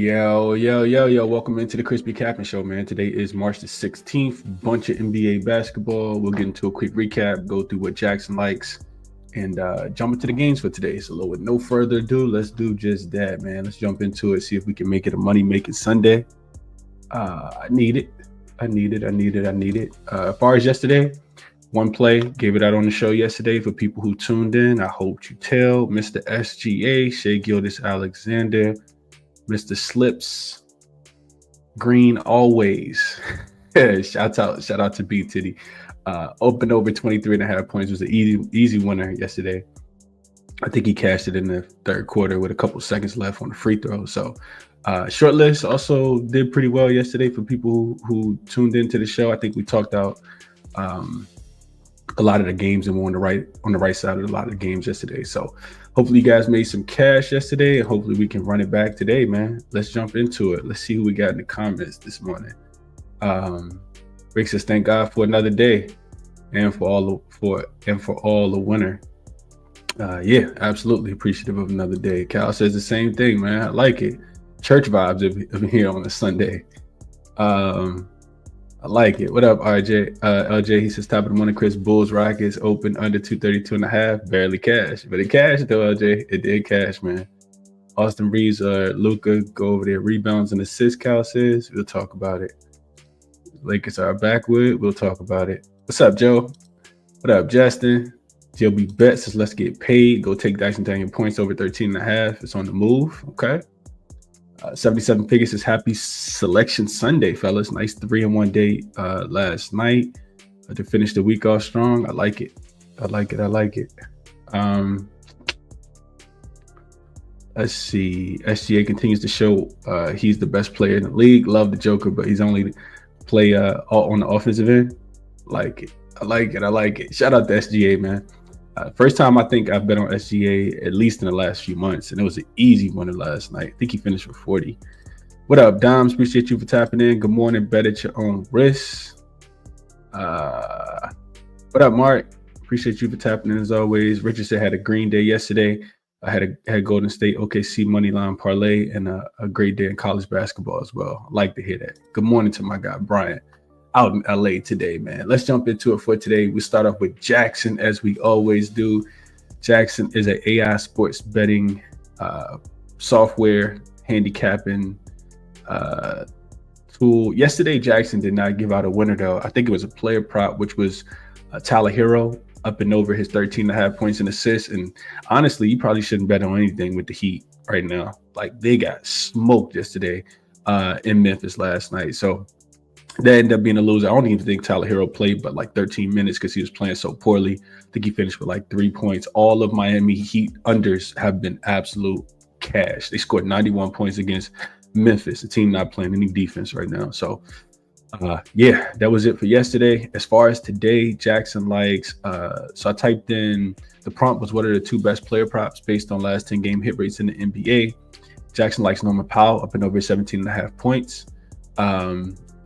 Yo. Welcome into the ChrisBeCappinn Show, man. Today is March the 16th. Bunch of NBA basketball. We'll get into a quick recap, go through what jaXon likes, and jump into the games for today. So with no further ado, let's do just that, man. Let's jump into it, see if we can make it a money-making Sunday. I need it. As far as yesterday, one play, gave it out on the show yesterday for people who tuned in. I hope you tell. Mr. SGA, Shai Gilgeous-Alexander, Mr. Slips, Green always. Shout out to B Titty. Opened over 23.5 points. Was an easy winner yesterday. I think he cashed it in the third quarter with a couple seconds left on the free throw. So short list also did pretty well yesterday for people who tuned into the show. I think we talked out a lot of the games and we're on the right side of a lot of the games yesterday. So hopefully you guys made some cash yesterday and hopefully we can run it back today, man. Let's jump into it. Let's see who we got in the comments this morning. Rick says, thank God for another day and for all the winter. Yeah, absolutely appreciative of another day. Cal says the same thing, man. I like it. Church vibes of here on a Sunday. I like it. What up, RJ? LJ, he says, top of the morning, Chris. Bulls Rockets open under 232.5. Barely cash. But it cashed, though, LJ. It did cash, man. Austin Reeves or Luka go over there. Rebounds and assists, Cal says. We'll talk about it. Lakers are backwood. We'll talk about it. What's up, Joe? What up, Justin? JLB Bet says, let's get paid. Go take Dyson down your points over 13.5. It's on the move. Okay. 77 Piggins says, happy selection Sunday, fellas. Nice 3-1 day last night to finish the week off strong. I like it. Let's see. SGA continues to show he's the best player in the league. Love the Joker, but he's only play on the offensive end. I like it. Shout out to SGA, man. First time I think I've been on SGA at least in the last few months, and it was an easy winner last night. I think he finished with 40. What up, Doms? Appreciate you for tapping in. Good morning. Bet at your own risk. What up, Mark? Appreciate you for tapping in as always. Richardson had a green day yesterday. I had Golden State OKC money line parlay and a great day in college basketball as well. I like to hear that. Good morning to my guy Brian out in LA today, man. Let's jump into it for today. We start off with jaXon as we always do. jaXon is an AI sports betting software handicapping tool. Yesterday, jaXon did not give out a winner though. I think it was a player prop, which was Tyler Hero up and over his 13.5 points and assists. And honestly, you probably shouldn't bet on anything with the Heat right now. Like they got smoked yesterday in Memphis last night. So that ended up being a loser. I don't even think Tyler Hero played but like 13 minutes because he was playing so poorly. I think he finished with like 3 points. All of Miami Heat unders have been absolute cash. They scored 91 points against Memphis, a team not playing any defense right now. So yeah, that was it for yesterday. As far as today, jaXon likes, so I typed in, the prompt was what are the 2 best player props based on last 10 game hit rates in the NBA. jaXon likes Norman Powell up and over 17.5 points.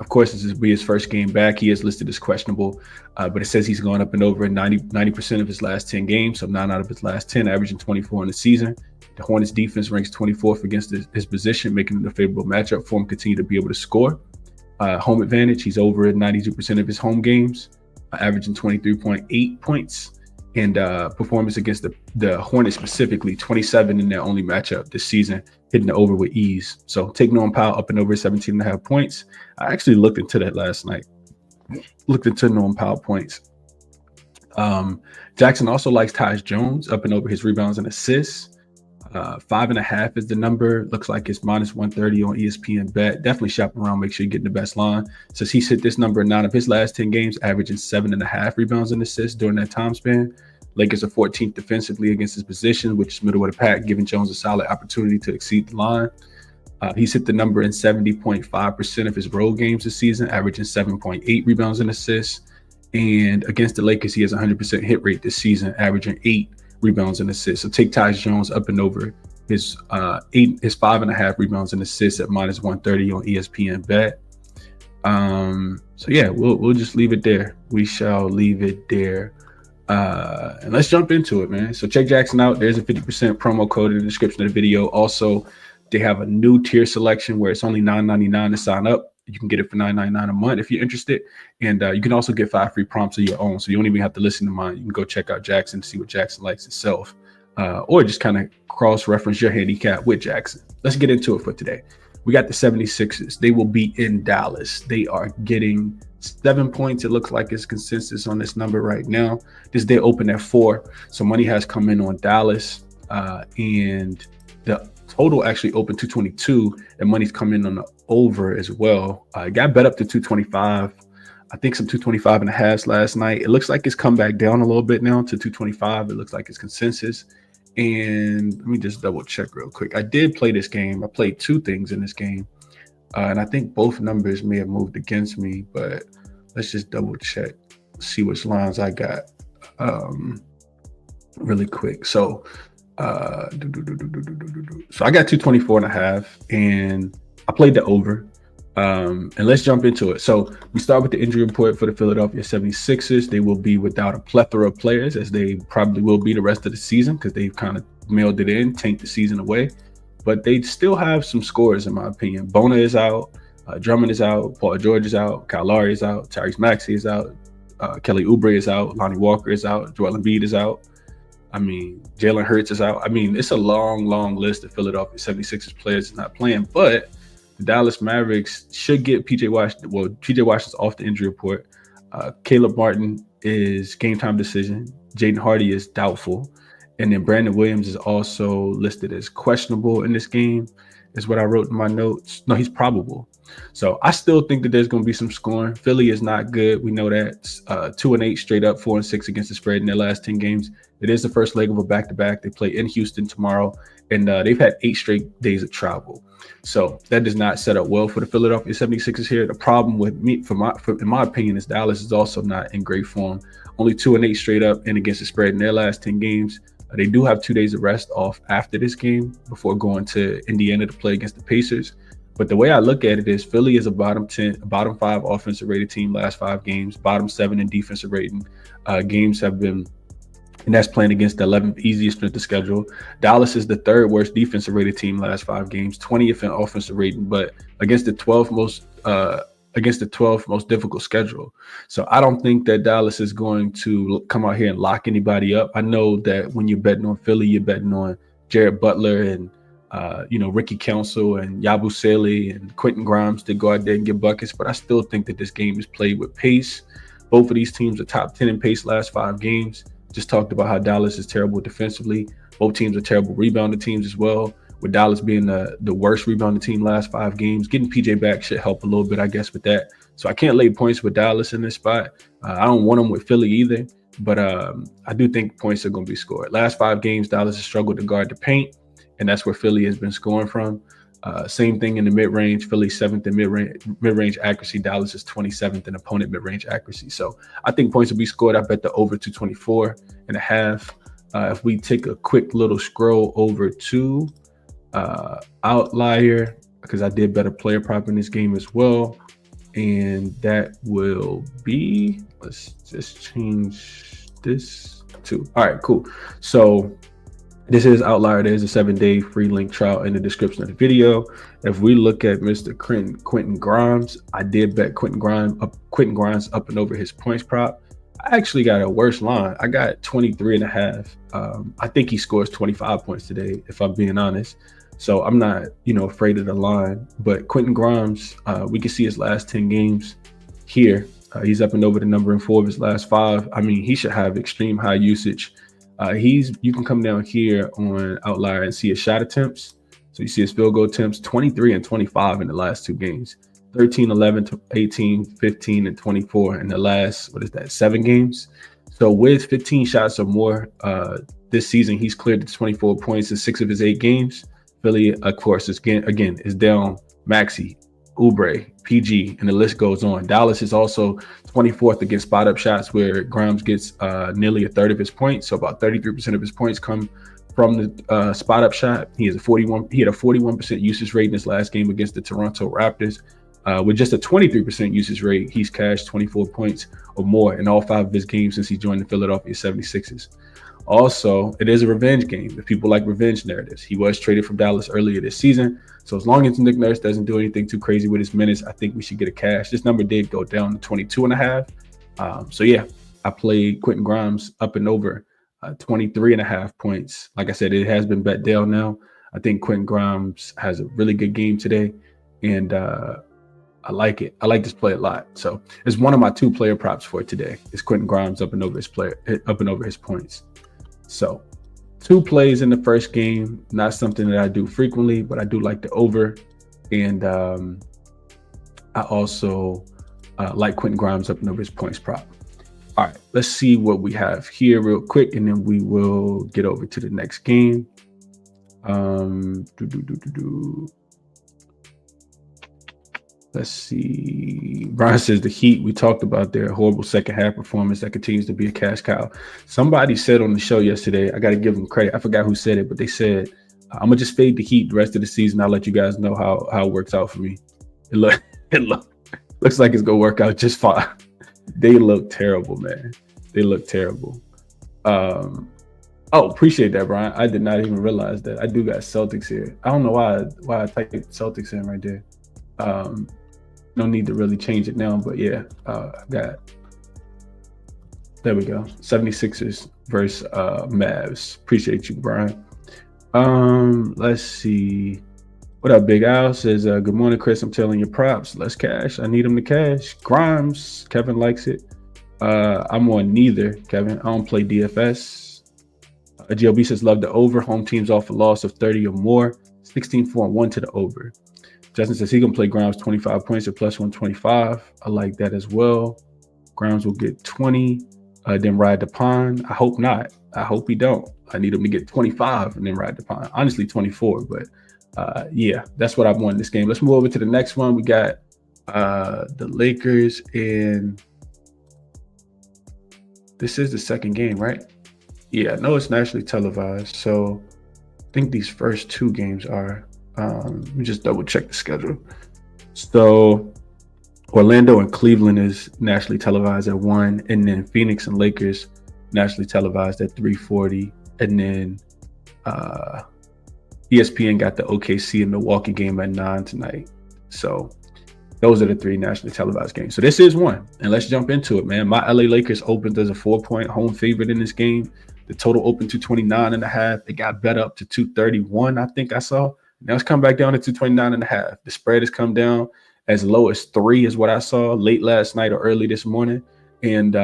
Of course, this will be his first game back. He is listed as questionable, but it says he's going up and over 90% of his last 10 games, so 9 out of his last 10, averaging 24 in the season. The Hornets defense ranks 24th against his position, making it a favorable matchup for him to continue to be able to score. Home advantage, he's over at 92% of his home games, averaging 23.8 points. And performance against the Hornets specifically, 27 in their only matchup this season, hitting the over with ease. So take Norman Powell up and over 17.5 points. I actually looked into that last night. Looked into Norman Powell points. jaXon also likes Tyus Jones up and over his rebounds and assists. 5.5 is the number. Looks like it's minus 130 on ESPN Bet. Definitely shop around. Make sure you get the best line. Since he's hit this number in 9 of his last 10 games, averaging 7.5 rebounds and assists during that time span. Lakers are 14th defensively against his position, which is middle of the pack, giving Jones a solid opportunity to exceed the line. He's hit the number in 70.5% of his road games this season, averaging 7.8 rebounds and assists. And against the Lakers, he has a 100% hit rate this season, averaging 8 rebounds and assists. So take Tyus Jones up and over his 5.5 rebounds and assists at minus 130 on ESPN Bet. So yeah, we'll just leave it there. We shall leave it there. And let's jump into it, man. So check jaXon out. There's a 50% promo code in the description of the video. Also, They have a new tier selection where it's only $9.99 to sign up. You can get it for $9.99 a month if you're interested. And you can also get 5 free prompts of your own. So you don't even have to listen to mine. You can go check out jaXon to see what jaXon likes itself. Or just kind of cross-reference your handicap with jaXon. Let's get into it for today. We got the 76ers. They will be in Dallas. They are getting 7 points. It looks like it's consensus on this number right now. This day opened at 4. So money has come in on Dallas. And the total actually opened 222. And money's come in on the over as well. It got bet up to 225. I think some 225.5 last night. It looks like it's come back down a little bit now to 225. It looks like it's consensus. And let me just double check real quick. I did play this game. I played 2 things in this game. And I think both numbers may have moved against me, but let's just double check, see which lines I got really quick. So, so I got 224.5 and I played the over. And let's jump into it. So we start with the injury report for the Philadelphia 76ers. They will be without a plethora of players, as they probably will be the rest of the season, because they've kind of mailed it in, tanked the season away. But they still have some scorers, in my opinion. Bona is out, Drummond is out, Paul George is out, Kyle Lowry is out, Tyrese Maxey is out, Kelly Oubre is out, Lonnie Walker is out, Joel Embiid is out. I mean, Jalen Hurts is out. I mean, it's a long, long list of Philadelphia 76ers players not playing, but the Dallas Mavericks should get PJ Washington. Well, PJ Washington's off the injury report. Caleb Martin is game time decision. Jaden Hardy is doubtful. And then Brandon Williams is also listed as questionable in this game, is what I wrote in my notes. No, he's probable. So I still think that there's going to be some scoring. Philly is not good. We know that. 2-8 straight up, 4-6 against the spread in their last 10 games. It is the first leg of a back-to-back. They play in Houston tomorrow, and they've had 8 straight days of travel. So that does not set up well for the Philadelphia 76ers here. The problem with me, in my opinion, is Dallas is also not in great form. Only 2-8 straight up and against the spread in their last 10 games. They do have 2 days of rest off after this game before going to Indiana to play against the Pacers. But the way I look at it is Philly is a bottom 5 offensive rated team last 5 games, bottom 7 in defensive rating. Games have been, and that's playing against the 11th easiest strength of schedule. Dallas is the 3rd worst defensive rated team last 5 games, 20th in offensive rating, but against the 12th most difficult schedule. So I don't think that Dallas is going to come out here and lock anybody up. I know that when you're betting on Philly, you're betting on Jared Butler and Ricky Council and Yabusele and Quentin Grimes to go out there and get buckets, but I still think that this game is played with pace. Both of these teams are top 10 in pace last 5 games. Just talked about how Dallas is terrible defensively. Both teams are terrible rebounding teams as well, with Dallas being the worst rebounding team last 5 games. Getting PJ back should help a little bit, I guess, with that. So I can't lay points with Dallas in this spot. I don't want them with Philly either, but I do think points are going to be scored. Last 5 games, Dallas has struggled to guard the paint, and that's where Philly has been scoring from. Same thing in the mid-range. Philly's 7th in mid-range accuracy. Dallas is 27th in opponent mid-range accuracy. So I think points will be scored. I bet the over 224.5. If we take a quick little scroll over to Outlier, because I did bet a player prop in this game as well. And that will be, let's just change this to, all right, cool. So this is Outlier. There's a 7-day free link trial in the description of the video. If we look at Mr. Quentin Grimes, I did bet Quentin Grimes up and over his points prop. I actually got a worse line. I got 23.5. I think he scores 25 points today, if I'm being honest. So I'm not, afraid of the line. But Quentin Grimes, we can see his last 10 games here. He's up and over the number in 4 of his last 5. I mean, he should have extreme high usage. You can come down here on Outlier and see his shot attempts. So you see his field goal attempts, 23 and 25 in the last 2 games, 13, 11, 18, 15, and 24 in the last, 7 games. So with 15 shots or more this season, he's cleared the 24 points in 6 of his 8 games. Philly, of course, is down Maxey, Oubre, PG, and the list goes on. Dallas is also 24th against spot up shots, where Grimes gets nearly a third of his points. So about 33% of his points come from the spot up shot. He had a 41% usage rate in his last game against the Toronto Raptors. With just a 23% usage rate, he's cashed 24 points or more in all 5 of his games since he joined the Philadelphia 76ers. Also, it is a revenge game. If people like revenge narratives, he was traded from Dallas earlier this season. So as long as Nick Nurse doesn't do anything too crazy with his minutes, I think we should get a cash. This number did go down to 22.5. So yeah, I played Quentin Grimes up and over 23.5 points. Like I said, it has been bet down now. I think Quentin Grimes has a really good game today, and I like it. I like this play a lot. So it's one of my 2 player props for today. It's Quentin Grimes up and over his points. So 2 plays in the first game, not something that I do frequently, but I do like the over. And I also like Quentin Grimes up and over his points prop. All right, let's see what we have here real quick, and then we will get over to the next game. Let's see. Brian says the Heat, we talked about their horrible second half performance that continues to be a cash cow. Somebody said on the show yesterday, I got to give them credit. I forgot who said it, but they said, I'm going to just fade the Heat the rest of the season. I'll let you guys know how it works out for me. It looks like it's going to work out just fine. They look terrible, man. They look terrible. Oh, appreciate that, Brian. I did not even realize that. I do got Celtics here. I don't know why I typed Celtics in right there. No need to really change it now, but yeah, I got, there we go. 76ers versus Mavs. Appreciate you, Brian. Let's see. What up, Big Al says, good morning, Chris. I'm telling you props. Let's cash. I need him to cash. Grimes. Kevin likes it. I'm on neither, Kevin. I don't play DFS. GLB says, love the over. Home teams off a loss of 30 or more. 16-4-1 to the over. Justin says he can play Grimes 25 points at plus 125. I like that as well. Grimes will get 20, then ride the pond. I hope not. I hope he don't. I need him to get 25 and then ride the pond. Honestly, 24, but yeah, that's what I want in this game. Let's move over to the next one. We got the Lakers, and this is the second game, right? Yeah, no, it's nationally televised. So I think these first 2 games are. Let me just double check the schedule. So Orlando and Cleveland is nationally televised at 1, and then Phoenix and Lakers nationally televised at 3:40, and then ESPN got the OKC and Milwaukee game at 9 tonight. So those are the 3 nationally televised games. So this is one, and let's jump into it, man. My LA Lakers opened as a 4-point home favorite in this game. The total opened to 29.5. It got bet up to 231, I think I saw. Now it's come back down to 229.5. The spread has come down as low as 3 is what I saw late last night or early this morning. And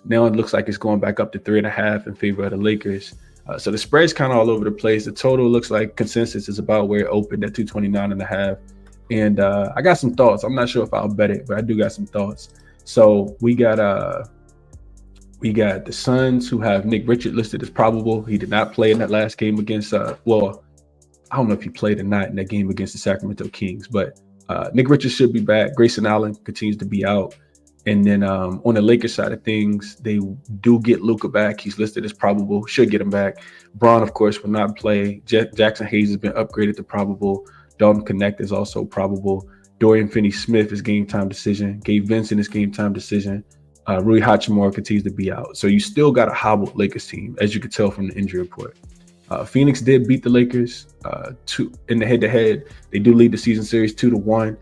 now it looks like it's going back up to 3.5 in favor of the Lakers. So the spread's kind of all over the place. The total looks like consensus is about where it opened at 229.5. And I got some thoughts. I'm not sure if I'll bet it, but I do got some thoughts. So we got the Suns, who have Nick Richards listed as probable. He did not play in that last game against I don't know if he played or not in that game against the Sacramento Kings, but Nick Richards should be back. Grayson Allen continues to be out. And then on the Lakers side of things, they do get Luka back. He's listed as probable, should get him back. Braun, of course, will not play. Jackson Hayes has been upgraded to probable. Dalton Connect is also probable. Dorian Finney-Smith is game time decision. Gabe Vincent is game time decision. Rui Hachimura continues to be out. So you still got a hobbled Lakers team, as you could tell from the injury report. Phoenix did beat the Lakers in the head-to-head. They do lead the season series 2-1,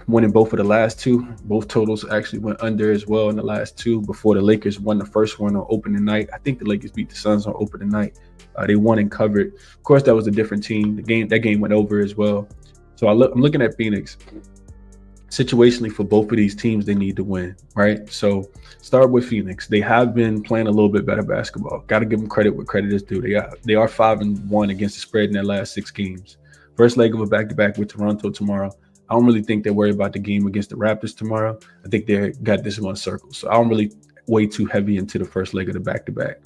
winning both of the last 2. Both totals actually went under as well in the last 2 before the Lakers won the first one on opening night. I think the Lakers beat the Suns on opening night. They won and covered. Of course, that was a different team. That game went over as well. So I'm looking at Phoenix. Situationally, for both of these teams, they need to win, right? So start with Phoenix. They have been playing a little bit better basketball. Got to give them credit where credit is due. They are 5-1 against the spread in their last 6 games. First leg of a back-to-back with Toronto tomorrow. I don't really think they're worried about the game against the Raptors tomorrow. I think they got this one circled. So I don't really weigh too heavy into the first leg of the back-to-back.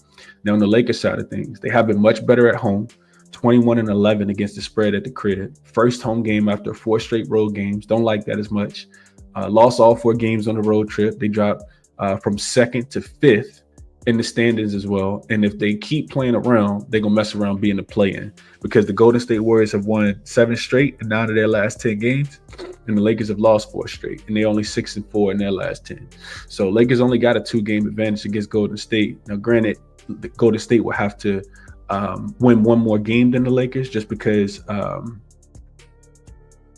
Now on the Lakers side of things, they have been much better at home. 21-11 against the spread at the crib. First home game after 4 straight road games. Don't like that as much. Lost all 4 games on the road trip. They dropped from 2nd to 5th in the standings as well. And if they keep playing around, they're going to mess around being a play-in, because the Golden State Warriors have won 7 straight and 9 of their last 10 games. And the Lakers have lost 4 straight, and they're only 6-4 in their last 10. So Lakers only got a 2-game advantage against Golden State. Now, granted, Golden State will have to win one more game than the Lakers, just because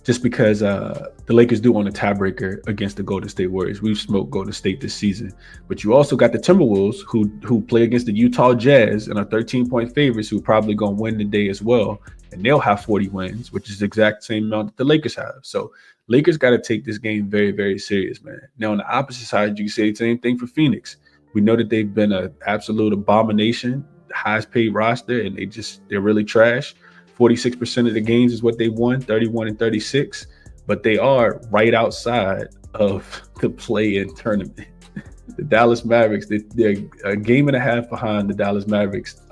the Lakers do own a tiebreaker against the Golden State Warriors. We've smoked Golden State this season, but you also got the Timberwolves who play against the Utah Jazz and are 13-point favorites, who are probably going to win today as well, and they'll have 40 wins, which is the exact same amount that the Lakers have. So Lakers got to take this game very, very serious, man. Now on the opposite side, you can say the same thing for Phoenix. We know that they've been an absolute abomination, highest paid roster, and they're really trash. 46% of the games is what they won, 31 and 36, but they are right outside of the play-in tournament. The Dallas Mavericks, they're a game and a half behind the Dallas Mavericks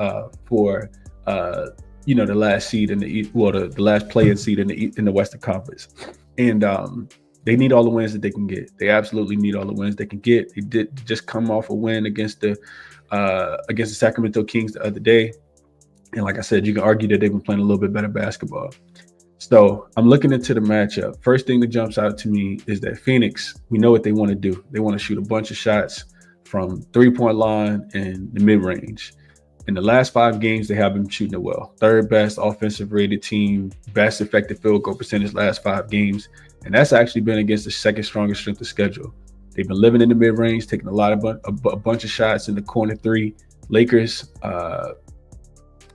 for the last seed in the last play-in seed in the Western Conference, and they need all the wins that they can get. They absolutely need all the wins they can get. They did just come off a win against the Sacramento Kings the other day. And like I said, you can argue that they've been playing a little bit better basketball. So I'm looking into the matchup. First thing that jumps out to me is that Phoenix, we know what they want to do. They want to shoot a bunch of shots from three-point line and the mid-range. In the last 5 games, they have been shooting it well. 3rd best offensive rated team, best effective field goal percentage last 5 games. And that's actually been against the 2nd strongest strength of schedule. They've been living in the mid-range, taking a bunch of shots in the corner 3. Lakers,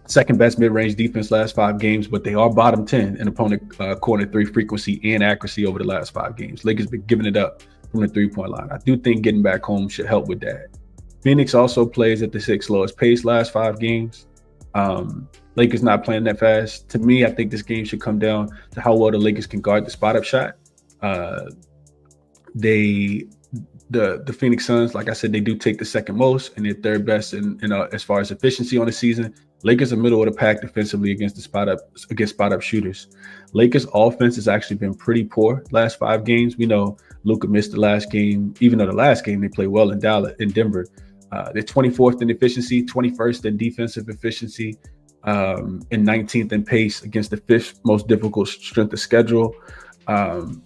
2nd best mid-range defense last 5 games, but they are bottom 10 in opponent corner 3 frequency and accuracy over the last 5 games. Lakers been giving it up from the 3-point line. I do think getting back home should help with that. Phoenix also plays at the 6th lowest pace last 5 games. Lakers not playing that fast. To me, I think this game should come down to how well the Lakers can guard the spot-up shot. The Phoenix Suns, like I said, they do take the 2nd most, and they're 3rd best in as far as efficiency on the season. Lakers are middle of the pack defensively against spot-up shooters. Lakers offense has actually been pretty poor last 5 games. We know Luka missed the last game, even though the last game they played well in Denver. They're 24th in efficiency, 21st in defensive efficiency, and 19th in pace against the 5th most difficult strength of schedule.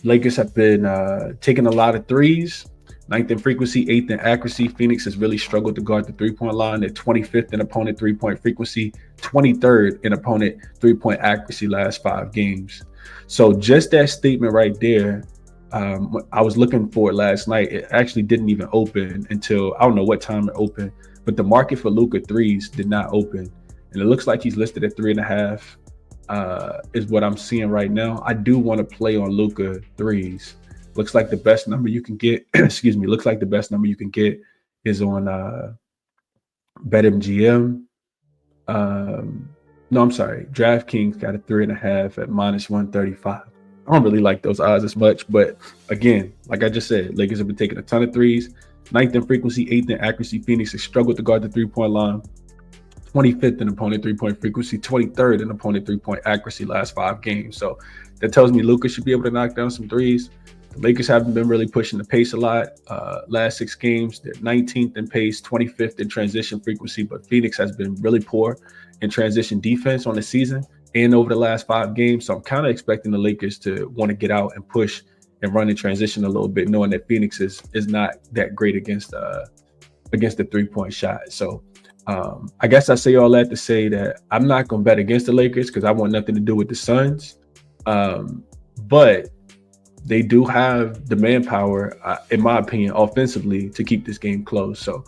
Lakers have been taking a lot of threes. 9th in frequency, 8th in accuracy. Phoenix has really struggled to guard the 3-point line. They're 25th in opponent 3-point frequency, 23rd in opponent 3-point accuracy last 5 games. So just that statement right there, I was looking for it last night. It actually didn't even open until, I don't know what time it opened, but the market for Luka threes did not open. And it looks like he's listed at 3.5 is what I'm seeing right now. I do want to play on Luka threes. Looks like the best number you can get, looks like the best number you can get is on BetMGM. No, I'm sorry. DraftKings got a 3.5 at -135. I don't really like those odds as much, but again, like I just said, Lakers have been taking a ton of threes. 9th in frequency, 8th in accuracy. Phoenix has struggled to guard the 3-point line. 25th in opponent 3-point frequency, 23rd in opponent 3-point accuracy last 5 games. So that tells me Luka should be able to knock down some threes. The Lakers haven't been really pushing the pace a lot. Last 6 games, they're 19th in pace, 25th in transition frequency, but Phoenix has been really poor in transition defense on the season and over the last 5 games. So I'm kind of expecting the Lakers to want to get out and push and run in transition a little bit, knowing that Phoenix is not that great against the 3-point shot. So I guess I say all that to say that I'm not going to bet against the Lakers because I want nothing to do with the Suns. But they do have the manpower, in my opinion, offensively to keep this game close. So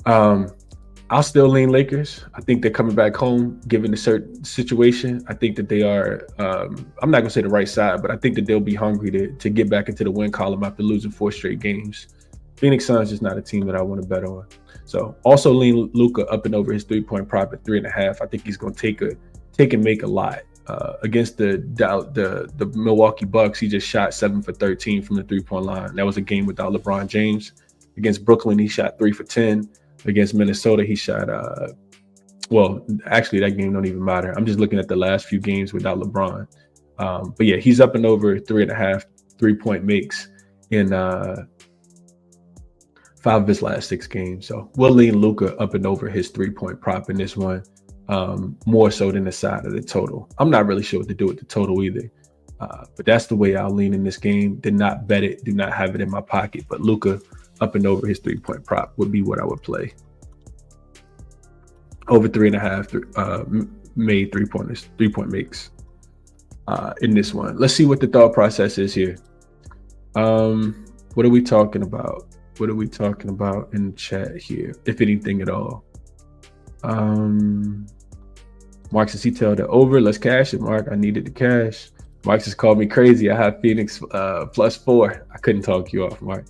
I'll still lean Lakers. I think they're coming back home, given the certain situation. I think that they are, I'm not going to say the right side, but I think that they'll be hungry to get back into the win column after losing 4 straight games. Phoenix Suns is not a team that I want to bet on. So also lean Luka up and over his 3-point prop at 3.5. I think he's going to take and make a lot. Against the Milwaukee Bucks, he just shot 7 for 13 from the 3-point line. That was a game without LeBron James. Against Brooklyn, he shot 3 for 10. Against Minnesota, he shot well, actually that game don't even matter. I'm just looking at the last few games without LeBron. But yeah, he's up and over 3.5 3-point makes in 5 of his last 6 games. So we'll lean Luka up and over his 3-point prop in this one. More so than the side of the total. I'm not really sure what to do with the total either. But that's the way I'll lean in this game. Did not bet it, do not have it in my pocket. But Luka up and over his 3-point prop would be what I would play. over 3.5 made 3-point makes in this one. Let's see what the thought process is here. What are we talking about? What are we talking about in the chat here, if anything at all? Mark says he tell the over. Let's cash it, Mark. I needed the cash. Mark just called me crazy. I have Phoenix +4. I couldn't talk you off, Mark.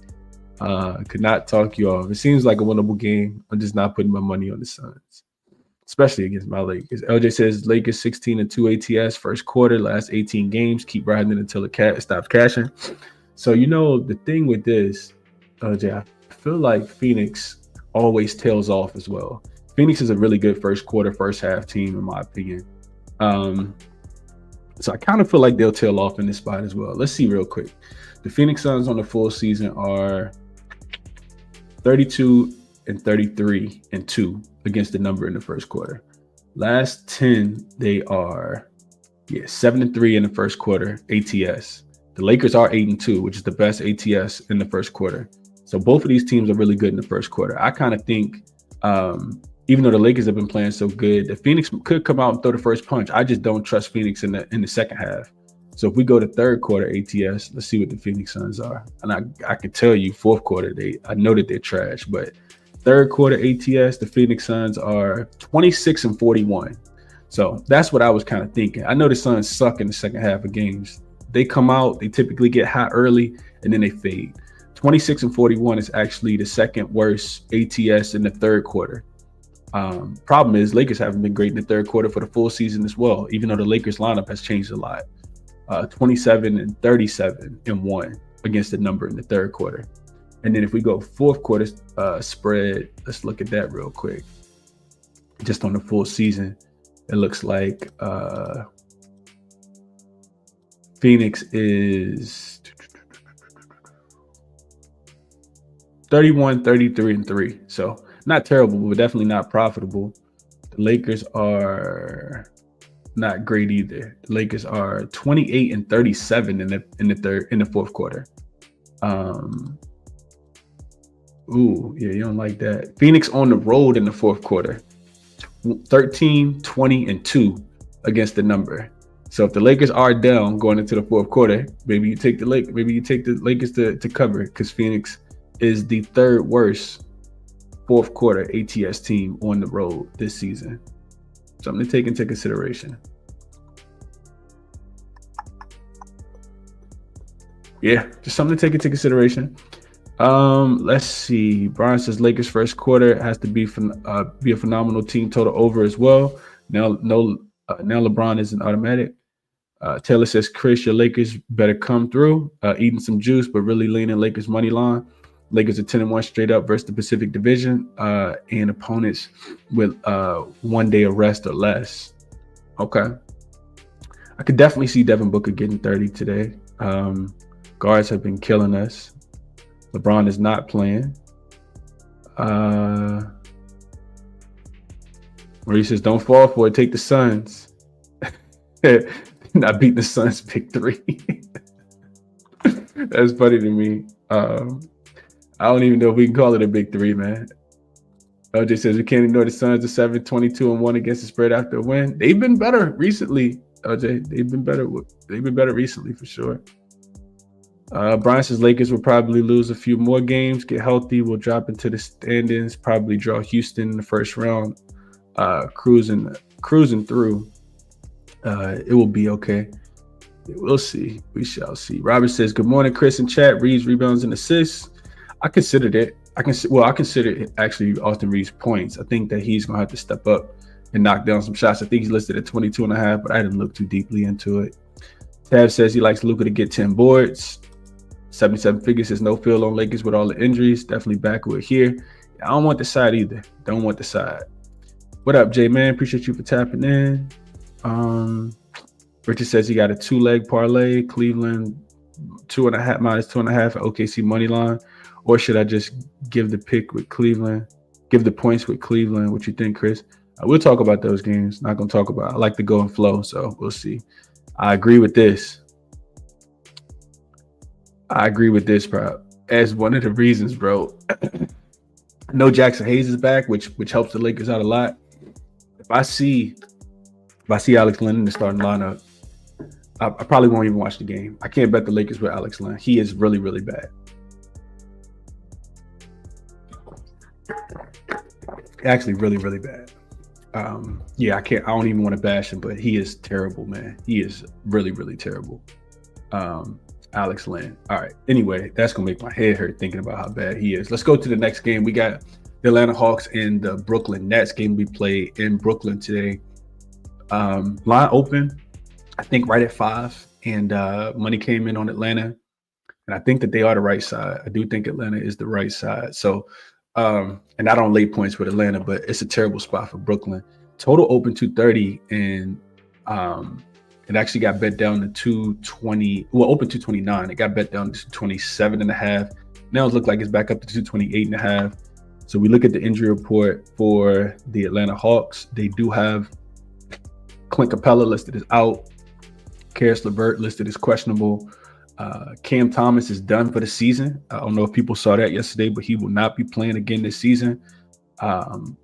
Could not talk you off. It seems like a winnable game. I'm just not putting my money on the Suns, especially against my Lakers. LJ says Lakers 16-2 ATS first quarter, last 18 games. Keep riding it until the stops cashing. So, the thing with this, LJ, I feel like Phoenix always tails off as well. Phoenix is a really good first quarter, first half team, in my opinion. So I kind of feel like they'll tail off in this spot as well. Let's see real quick. The Phoenix Suns on the full season are 32-33-2 against the number in the first quarter. Last 10, they are 7-3 in the first quarter ATS. The Lakers are 8-2, which is the best ATS in the first quarter. So both of these teams are really good in the first quarter. I kind of think, even though the Lakers have been playing so good, the Phoenix could come out and throw the first punch. I just don't trust Phoenix in the second half. So if we go to third quarter ATS, let's see what the Phoenix Suns are. And I can tell you, fourth quarter, I know that they're trash, but third quarter ATS, the Phoenix Suns are 26-41. So that's what I was kind of thinking. I know the Suns suck in the second half of games. They come out, they typically get hot early, and then they fade. 26-41 is actually the second worst ATS in the third quarter. Problem is, Lakers haven't been great in the third quarter for the full season as well, even though the Lakers lineup has changed a lot. 27-37-1 against the number in the third quarter. And then if we go fourth quarter spread, let's look at that real quick. Just on the full season, it looks like Phoenix is 31-33-3. So not terrible, but definitely not profitable. The Lakers are not great either. The Lakers are 28-37 in the fourth quarter. You don't like that. Phoenix on the road in the fourth quarter, 13-20-2 against the number. So if the Lakers are down going into the fourth quarter, maybe you take the Lakers to cover, because Phoenix is the third worst fourth quarter ATS team on the road this season. Something to take into consideration. Yeah, just something to take into consideration. Let's see. Brian says Lakers first quarter has to be a phenomenal team total over as well. Now LeBron isn't automatic. Taylor says, Chris, your Lakers better come through. Eating some juice, but really leaning Lakers money line. Lakers are 10-1 straight up versus the Pacific Division and opponents with 1 day of rest or less. Okay. I could definitely see Devin Booker getting 30 today. Guards have been killing us. LeBron is not playing. Maurice says, don't fall for it. Take the Suns. Not beating the Suns big three. That's funny to me. I don't even know if we can call it a big three, man. LJ says we can't ignore the Suns. The 7-22-1 against the spread after a win. They've been better recently. LJ, they've been better recently for sure. Brian says Lakers will probably lose a few more games, get healthy, will drop into the standings, probably draw Houston in the first round, cruising through. It will be okay. We'll see. We shall see. Robert says, good morning, Chris and chat. Reeves, rebounds, and assists. I considered it. I consider it actually Austin Reeves' points. I think that he's going to have to step up and knock down some shots. I think he's listed at 22.5, but I didn't look too deeply into it. Tab says he likes Luka to get 10 boards. 77 figures says no feel on Lakers with all the injuries. Definitely backward here. I don't want the side either. Don't want the side. What up, J-Man? Appreciate you for tapping in. Richard says he got a 2-leg parlay. Cleveland -2.5 -2.5 at OKC money line. Or should I just give the pick with Cleveland? Give the points with Cleveland. What you think, Chris? We'll talk about those games. Not going to talk about. I like to go and flow, so we'll see. I agree with this. Bro. As one of the reasons, bro. I know Jackson Hayes is back, which helps the Lakers out a lot. if I see Alex Len in the starting lineup, I probably won't even watch the game. I can't bet the Lakers with Alex Len. He is really, really bad. Actually, really, really bad. Yeah, I don't even want to bash him, but he is terrible, man. He is really, really terrible. Alex Len. All right. Anyway, that's gonna make my head hurt thinking about how bad he is. Let's go to the next game. We got the Atlanta Hawks and the Brooklyn Nets game we played in Brooklyn today. Line open, I think right at 5, and money came in on Atlanta, and I think that they are the right side. I do think Atlanta is the right side. So, and I don't lay points with Atlanta, but it's a terrible spot for Brooklyn. Total open 230, and it actually got bet down to 220. Well, open 229. It got bet down to 27.5. Now it looks like it's back up to 228.5. So we look at the injury report for the Atlanta Hawks. They do have Clint Capella listed as out. Karis LeVert listed as questionable. Cam Thomas is done for the season. I don't know if people saw that yesterday, but he will not be playing again this season.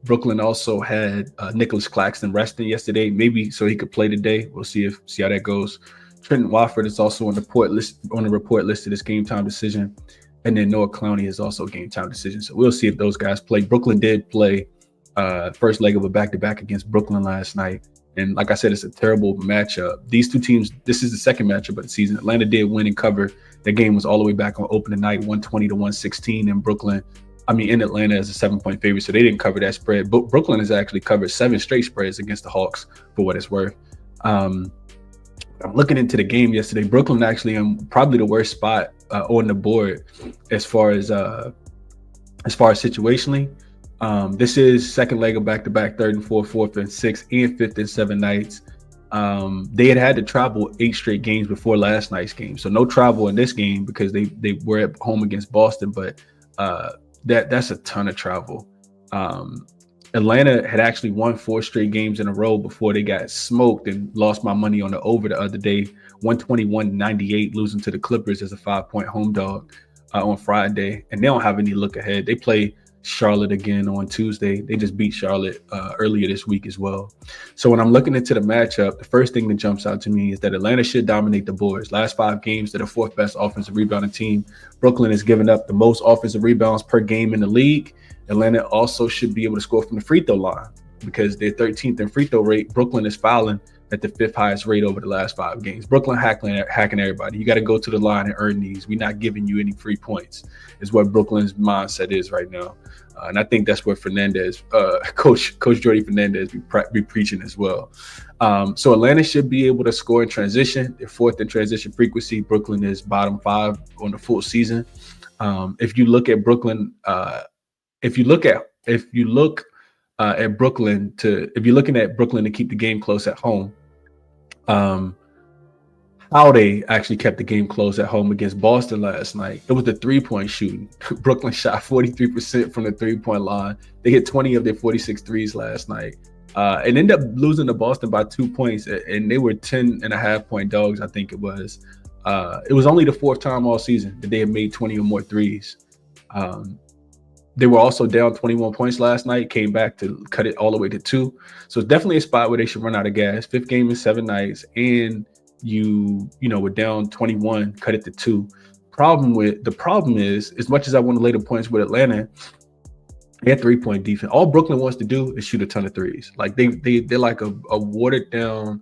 Brooklyn also had Nicholas Claxton resting yesterday, maybe so he could play today. We'll see how that goes. Trenton Watford is also on the report listed as game time decision, and then Noah Clowney is also game time decision. So we'll see if those guys play. Brooklyn did play first leg of a back-to-back against Brooklyn last night. And like I said, it's a terrible matchup. These two teams, this is the second matchup of the season. Atlanta did win and cover. That game was all the way back on opening night, 120-116 in Brooklyn. In Atlanta as a 7-point favorite, so they didn't cover that spread. But Brooklyn has actually covered 7 straight spreads against the Hawks, for what it's worth. I'm looking into the game yesterday. Brooklyn actually in probably the worst spot on the board as far as situationally. This is second leg of back-to-back, third and fourth and sixth, and fifth and 7 nights. They had to travel 8 straight games before last night's game, so no travel in this game because they were at home against Boston. But that's a ton of travel. Atlanta had actually won 4 straight games in a row before they got smoked and lost my money on the over the other day, 121-98, losing to the Clippers as a 5-point home dog on Friday. And they don't have any look ahead. They play Charlotte again on Tuesday. They just beat Charlotte earlier this week as well. So when I'm looking into the matchup, the first thing that jumps out to me is that Atlanta should dominate the boards. Last 5 games, they're the 4th best offensive rebounding team. Brooklyn has given up the most offensive rebounds per game in the league. Atlanta also should be able to score from the free throw line because they're 13th in free throw rate. Brooklyn is fouling at the 5th highest rate over the last 5 games. Brooklyn hacking everybody. You got to go to the line and earn these. We're not giving you any free points is what Brooklyn's mindset is right now. And I think that's what Fernandez, Coach Jordy Fernandez be preaching as well. So Atlanta should be able to score in transition. They're 4th in transition frequency. Brooklyn is bottom 5 on the full season. If you look at Brooklyn, if you're looking at Brooklyn to keep the game close at home, how they actually kept the game close at home against Boston last night, it was the 3-point shooting. Brooklyn shot 43% from the 3-point line. They hit 20 of their 46 threes last night, and ended up losing to Boston by 2 points, and they were 10.5-point dogs, I think it was. It was only the 4th time all season that they had made 20 or more threes. They were also down 21 points last night, came back to cut it all the way to 2. So it's definitely a spot where they should run out of gas. 5th game in 7 nights, and you were down 21, cut it to 2. The problem is, as much as I want to lay the points with Atlanta, they had 3-point defense. All Brooklyn wants to do is shoot a ton of threes. Like they're like a watered down,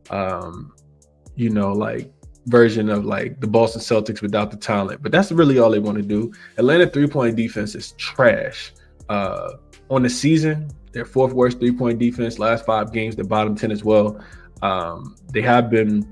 like version of like the Boston Celtics without the talent. But that's really all they want to do. Atlanta 3-point defense is trash. On the season, their 4th worst 3-point defense. Last 5 games, they're bottom 10 as well. They have been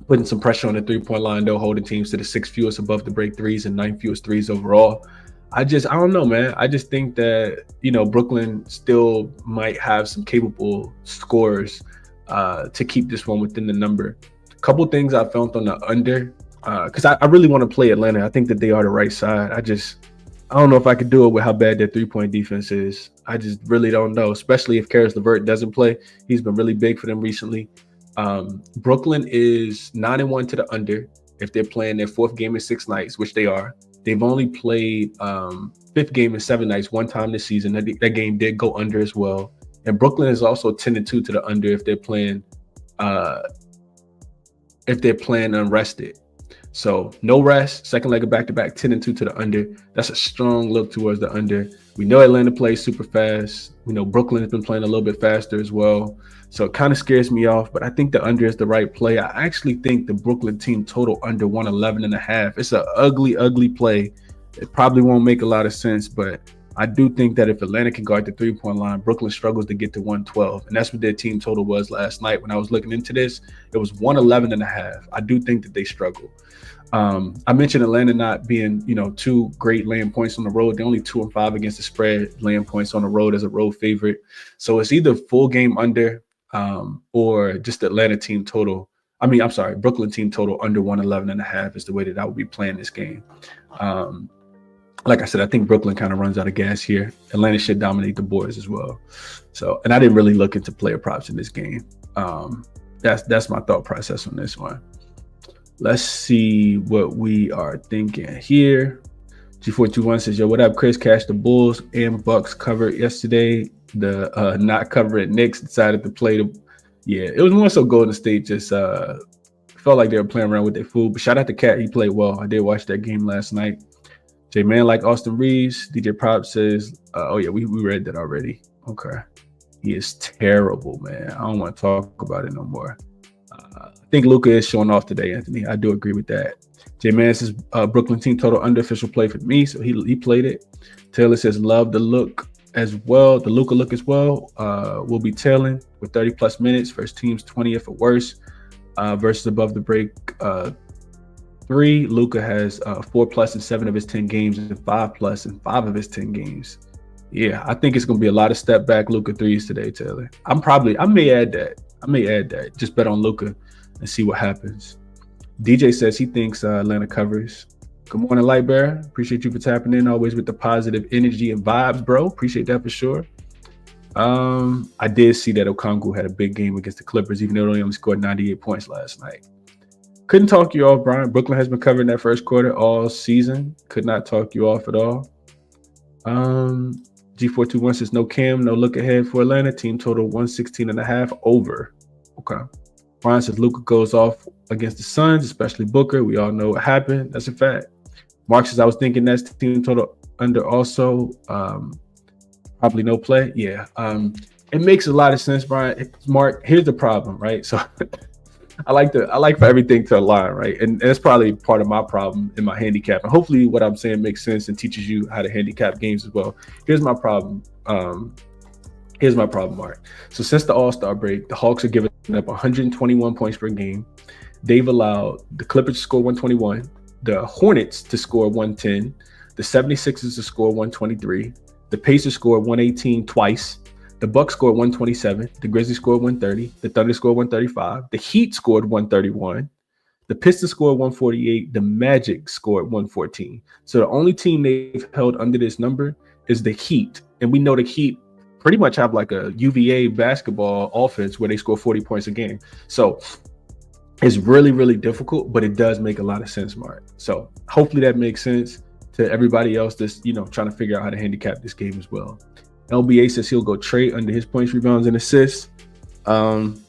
putting some pressure on the 3-point line, though, holding teams to the 6th fewest above the break threes and 9th fewest threes overall. I don't know, man. I just think that, Brooklyn still might have some capable scorers to keep this one within the number. A couple things I felt on the under, because I really want to play Atlanta. I think that they are the right side. I don't know if I could do it with how bad their 3-point defense is. I just really don't know, especially if Karis LeVert doesn't play. He's been really big for them recently. Brooklyn is 9-1 to the under if they're playing their 4th game in 6 nights, which they are. They've only played 5th game in 7 nights one time this season. That game did go under as well. And Brooklyn is also 10-2 to the under if they're playing unrested. So no rest, second leg of back-to-back, 10-2 to the under. That's a strong look towards the under. We know Atlanta plays super fast. We know Brooklyn has been playing a little bit faster as well. So it kind of scares me off, but I think the under is the right play. I actually think the Brooklyn team total under 111.5. It's an ugly, ugly play. It probably won't make a lot of sense, but I do think that if Atlanta can guard the three-point line, Brooklyn struggles to get to 112. And that's what their team total was last night. When I was looking into this, it was 111.5. I do think that they struggle. I mentioned Atlanta not being, two great laying points on the road. They're only 2-5 against the spread, laying points on the road as a road favorite. So it's either full game under or just the Atlanta team total. Brooklyn team total under 111.5 is the way that I would be playing this game. Like I said, I think Brooklyn kind of runs out of gas here. Atlanta should dominate the boards as well. So, and I didn't really look into player props in this game. That's my thought process on this one. Let's see what we are thinking here. G421 says, yo, what up, Chris? Cash the Bulls and Bucks covered yesterday. The not covering Knicks decided to play it was more so Golden State just felt like they were playing around with their food. But shout out to Cat, he played well. I did watch that game last night. J-Man like Austin Reeves. DJ Prop says, we read that already. Okay. He is terrible, man. I don't want to talk about it no more. I think Luka is showing off today, Anthony. I do agree with that. J-Man says, Brooklyn team total under official play for me, so he played it. Taylor says, love the look as well. The Luka look as well. Will be tailing with 30-plus minutes. First team's 20th or worse versus above the break 3. Luka has 4+ in 7 of his 10 games and 5+ in 5 of his 10 games. Yeah, I think it's going to be a lot of step back Luka threes today, Taylor. I may add that. Just bet on Luka and see what happens. DJ says he thinks Atlanta covers. Good morning, Lightbearer. Appreciate you for tapping in, always with the positive energy and vibes, bro. Appreciate that for sure. I did see that Okongwu had a big game against the Clippers, even though they only scored 98 points last night. Couldn't talk you off, Brian. Brooklyn has been covering that first quarter all season. Could not talk you off at all. G421 says no Cam, no look ahead for Atlanta. Team total 116.5 over. Okay. Brian says Luka goes off against the Suns, especially Booker. We all know what happened. That's a fact. Mark says I was thinking that's team total under also. Probably no play. Yeah. It makes a lot of sense, Brian. Mark, here's the problem, right? So I like for everything to align, right? And that's probably part of my problem in my handicap. And hopefully what I'm saying makes sense and teaches you how to handicap games as well. Here's my problem. Mark. So since the All-Star break, the Hawks are giving up 121 points per game. They've allowed the Clippers to score 121, the Hornets to score 110, the 76ers to score 123, the Pacers scored 118 twice. The Bucks scored 127. The Grizzlies scored 130. The Thunder scored 135. The Heat scored 131. The Pistons scored 148. The Magic scored 114. So the only team they've held under this number is the Heat. And we know the Heat pretty much have like a UVA basketball offense where they score 40 points a game. So it's really, really difficult, but it does make a lot of sense, Mark. So hopefully that makes sense to everybody else that's, trying to figure out how to handicap this game as well. LBA says he'll go Trey under his points, rebounds, and assists. I don't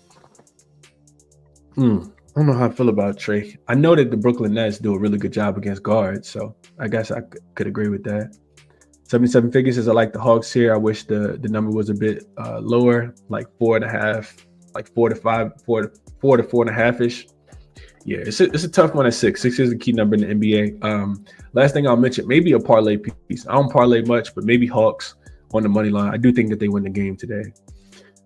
know how I feel about Trey. I know that the Brooklyn Nets do a really good job against guards, so I guess I could agree with that. 77 Figures says I like the Hawks here. I wish the number was a bit lower, like 4.5, like 4 to 4.5 ish. Yeah, it's a tough one at 6. 6 is the key number in the NBA. Last thing I'll mention, maybe a parlay piece. I don't parlay much, but maybe Hawks on the money line. I do think that they win the game today.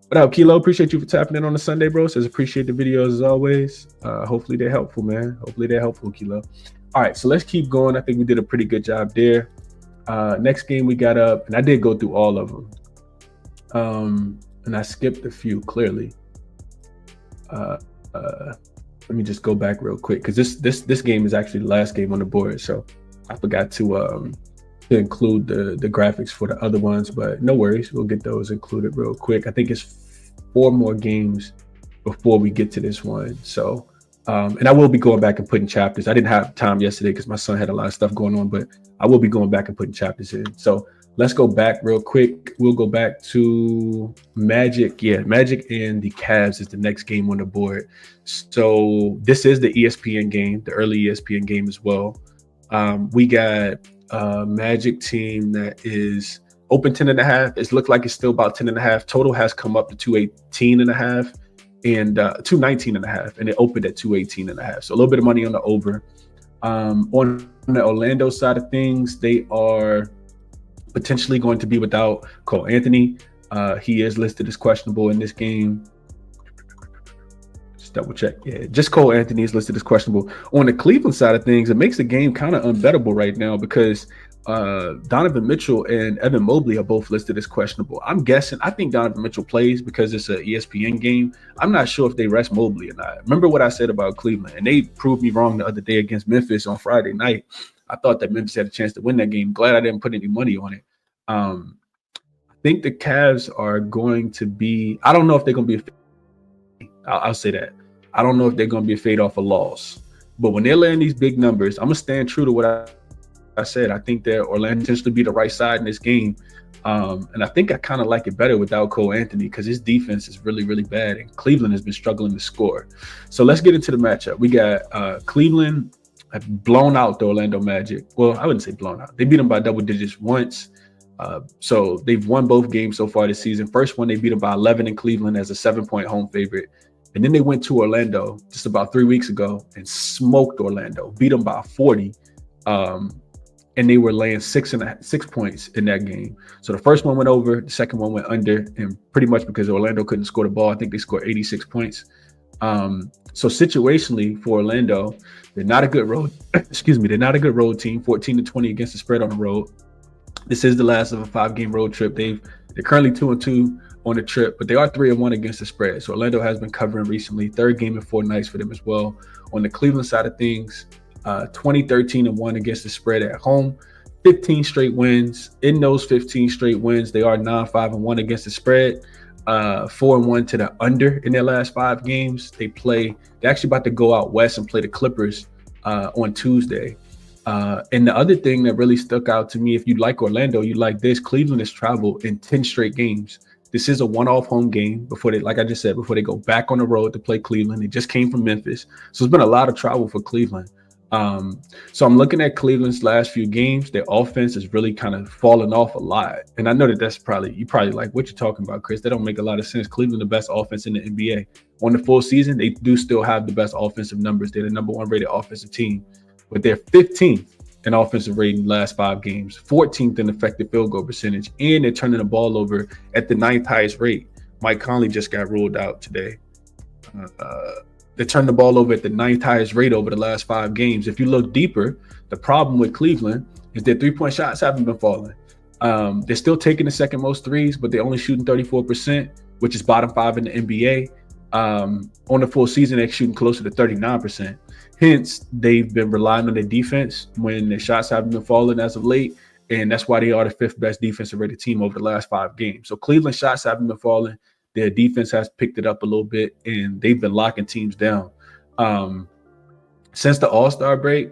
What up, Kilo? Appreciate you for tapping in on a Sunday, bro. Says appreciate the videos as always. Hopefully they're helpful, man. Hopefully they're helpful, Kilo. All right, so let's keep going. I think we did a pretty good job there. Next game we got up, and I did go through all of them. And I skipped a few clearly. Let me just go back real quick because this game is actually the last game on the board, so I forgot to include the graphics for the other ones, but no worries, we'll get those included real quick. I think it's 4 more games before we get to this one, so And I will be going back and putting chapters. I didn't have time yesterday because my son had a lot of stuff going on, but I will be going back and putting chapters in. So let's go back real quick. We'll go back to Magic. Yeah, Magic and the Cavs is the next game on the board. So this is the ESPN game, the early ESPN game as well. We got a Magic team that is open 10.5. It looked like it's still about 10.5. Total has come up to 218.5 and 219.5, and it opened at 218.5. So a little bit of money on the over. On the Orlando side of things, they are potentially going to be without Cole Anthony. He is listed as questionable in this game. Just double check. Yeah, just Cole Anthony is listed as questionable. On the Cleveland side of things, it makes the game kind of unbettable right now because Donovan Mitchell and Evan Mobley are both listed as questionable. I think Donovan Mitchell plays because it's an ESPN game. I'm not sure if they rest Mobley or not. Remember what I said about Cleveland, and they proved me wrong the other day against Memphis on Friday night. I thought that Memphis had a chance to win that game. Glad I didn't put any money on it. I think the Cavs are going to be, I don't know if they're going to be I'll say that. I don't know if they're going to be a fade off a loss. But when they're laying these big numbers, I'm going to stand true to what I said. I think that Orlando tends to be the right side in this game. And I think I kind of like it better without Cole Anthony because his defense is really, really bad. And Cleveland has been struggling to score. So let's get into the matchup. We got Cleveland have blown out the Orlando Magic. Well, I wouldn't say blown out. They beat them by double digits once. So they've won both games so far this season. First one, they beat them by 11 in Cleveland as a 7-point home favorite. And then they went to Orlando just about 3 weeks ago and smoked Orlando, beat them by 40. And they were laying 6 points in that game. So the first one went over, the second one went under, and pretty much because Orlando couldn't score the ball, I think they scored 86 points. So situationally for Orlando, they're not a good road. They're not a good road team. 14-20 against the spread on the road. This is the last of a 5-game road trip. They're currently 2-2 on the trip, but they are 3-1 against the spread. So Orlando has been covering recently. 3rd game in 4 nights for them as well. On the Cleveland side of things, 20-13-1 against the spread at home. 15 straight wins. In those 15 straight wins, they are 9-5-1 against the spread. 4-1 to the under in their last 5 games. They're actually about to go out west and play the Clippers on Tuesday. And the other thing that really stuck out to me, if you like Orlando, you like this. Cleveland has traveled in 10 straight games. This is a one-off home game before they go back on the road to play Cleveland. They just came from Memphis. So it's been a lot of travel for Cleveland. So I'm looking at Cleveland's last few games. Their offense is really kind of falling off a lot. And I know that you probably like, what you're talking about, Chris. That don't make a lot of sense. Cleveland, the best offense in the NBA. On the full season, they do still have the best offensive numbers. They're the number 1 rated offensive team. But they're 15th in offensive rating last 5 games, 14th in effective field goal percentage, and they're turning the ball over at the 9th highest rate. Mike Conley just got ruled out today. They turned the ball over at the 9th highest rate over the last 5 games. If you look deeper, the problem with Cleveland is their 3-point shots haven't been falling. They're still taking the second most threes, but they're only shooting 34%, which is bottom 5 in the NBA. On the full season, they're shooting closer to 39%. Hence, they've been relying on their defense when their shots haven't been falling as of late, and that's why they are the 5th best defensive rated team over the last 5 games. So Cleveland shots haven't been falling. Their defense has picked it up a little bit, and they've been locking teams down. Since the All-Star break,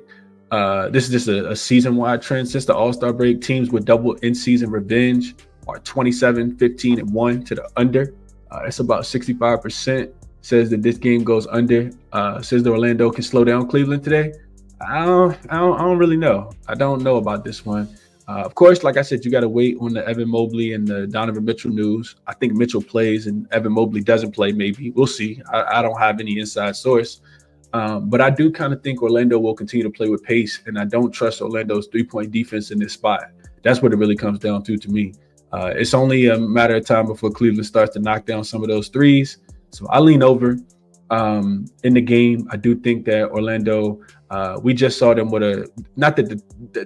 this is just a season-wide trend. Since the All-Star break, teams with double in-season revenge are 27-15-1 to the under. That's about 65%. Says that this game goes under. Says that Orlando can slow down Cleveland today. I don't really know. I don't know about this one. Of course, like I said, you got to wait on the Evan Mobley and the Donovan Mitchell news. I think Mitchell plays and Evan Mobley doesn't play. Maybe we'll see. I don't have any inside source, but I do kind of think Orlando will continue to play with pace, and I don't trust Orlando's 3-point defense in this spot. That's what it really comes down to me. It's only a matter of time before Cleveland starts to knock down some of those threes. So I lean over in the game. I do think that Orlando, we just saw them with not that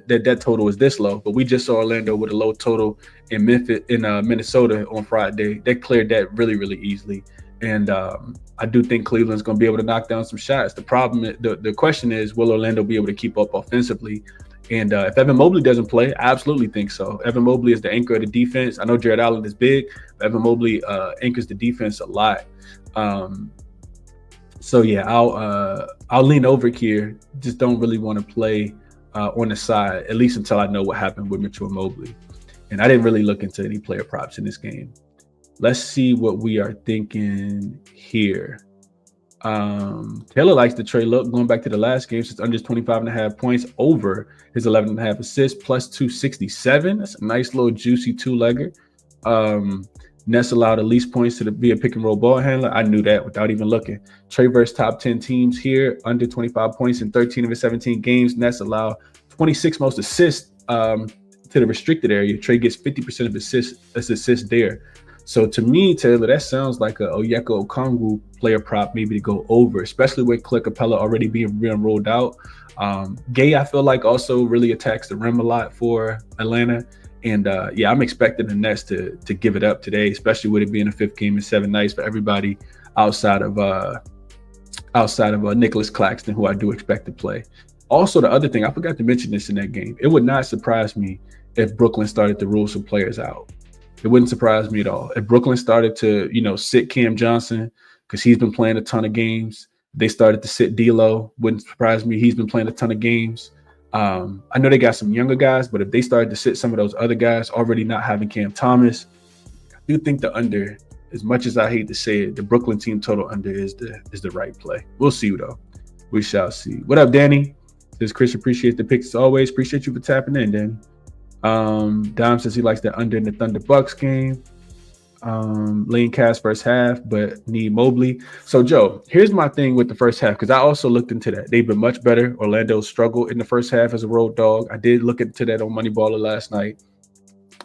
that total is this low, but we just saw Orlando with a low total in Minnesota on Friday. They cleared that really, really easily. And I do think Cleveland's going to be able to knock down some shots. The question is, will Orlando be able to keep up offensively? And if Evan Mobley doesn't play, I absolutely think so. Evan Mobley is the anchor of the defense. I know Jared Allen is big, but Evan Mobley anchors the defense a lot. So yeah, I'll lean over here. Just don't really want to play on the side, at least until I know what happened with Mitchell and Mobley. And I didn't really look into any player props in this game. Let's see what we are thinking here. Taylor likes the trade look going back to the last game, since under 25.5 points over his 11.5 assists plus 267. That's a nice little juicy two-legger. Ness allowed the least points to be a pick and roll ball handler. I knew that without even looking. Trey versus top 10 teams here, under 25 points in 13 of his 17 games. Ness allowed 26 most assists to the restricted area. Trey gets 50% of assists there. So to me, Taylor, that sounds like a Onyeka Okongwu player prop, maybe to go over, especially with Clint Capella already being rolled out. Gay, I feel like, also really attacks the rim a lot for Atlanta. And yeah, I'm expecting the Nets to give it up today, especially with it being a 5th game in 7 nights for everybody outside of Nicholas Claxton, who I do expect to play. Also, the other thing, I forgot to mention this in that game. It would not surprise me if Brooklyn started to rule some players out. It wouldn't surprise me at all. If Brooklyn started to, sit Cam Johnson, because he's been playing a ton of games. They started to sit D'Lo. Wouldn't surprise me. He's been playing a ton of games. I know they got some younger guys, but if they started to sit some of those other guys, already not having Cam Thomas, I do think the under, as much as I hate to say it, the Brooklyn team total under is the right play. We'll see, though. We shall see. What up, Danny? Says Chris, appreciate the picks as always. Appreciate you for tapping in, Danny. Dom says he likes the under in the Thunder Bucks game. Lean Cast first half, but need Mobley. So, Joe, here's my thing with the first half, because I also looked into that. They've been much better. Orlando struggled in the first half as a road dog. I did look into that on Moneyballer last night.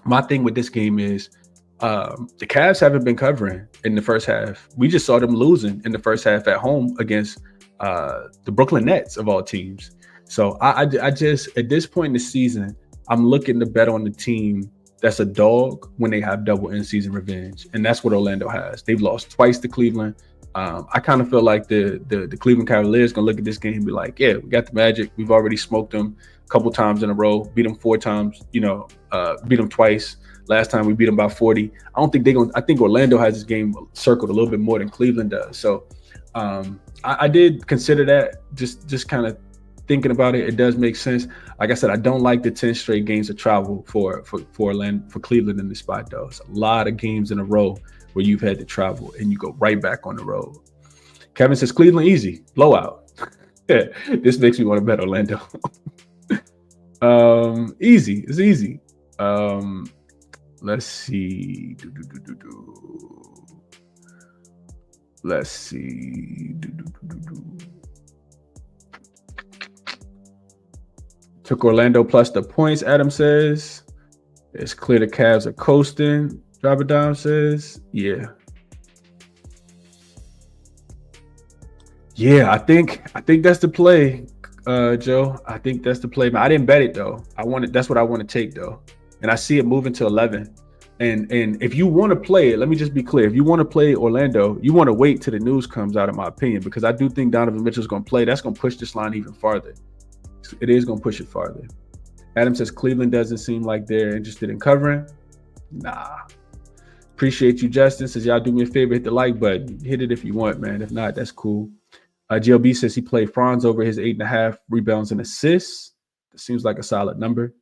My thing with this game is the Cavs haven't been covering in the first half. We just saw them losing in the first half at home against the Brooklyn Nets, of all teams. So I just, at this point in the season, I'm looking to bet on the team that's a dog when they have double in-season revenge. And that's what Orlando has. They've lost twice to Cleveland. I kind of feel like the Cleveland Cavaliers going to look at this game and be like, yeah, we got the Magic. We've already smoked them a couple times in a row, beat them 4 times, beat them twice. Last time we beat them by 40. I think Orlando has this game circled a little bit more than Cleveland does. So I did consider that, just kind of thinking about it. It does make sense. Like I said, I don't like the 10 straight games of travel for Cleveland in this spot, though. It's a lot of games in a row where you've had to travel and you go right back on the road. Kevin says Cleveland easy, blowout. This makes me want to bet Orlando. Easy, it's easy. Let's see. Let's see. Took Orlando plus the points, Adam says. It's clear the Cavs are coasting, Robert Dom says. Yeah. Yeah, I think that's the play, Joe. I think that's the play. I didn't bet it, though. That's what I want to take, though. And I see it moving to 11. And if you want to play it, let me just be clear. If you want to play Orlando, you want to wait till the news comes out, in my opinion, because I do think Donovan Mitchell's going to play. That's going to push this line even farther. It is going to push it farther. Adam says Cleveland doesn't seem like they're interested in covering. Nah. Appreciate you, Justin. Says y'all do me a favor, hit the like button. Hit it if you want, man. If not, that's cool. GLB says he played Franz over his 8.5 rebounds and assists. That seems like a solid number.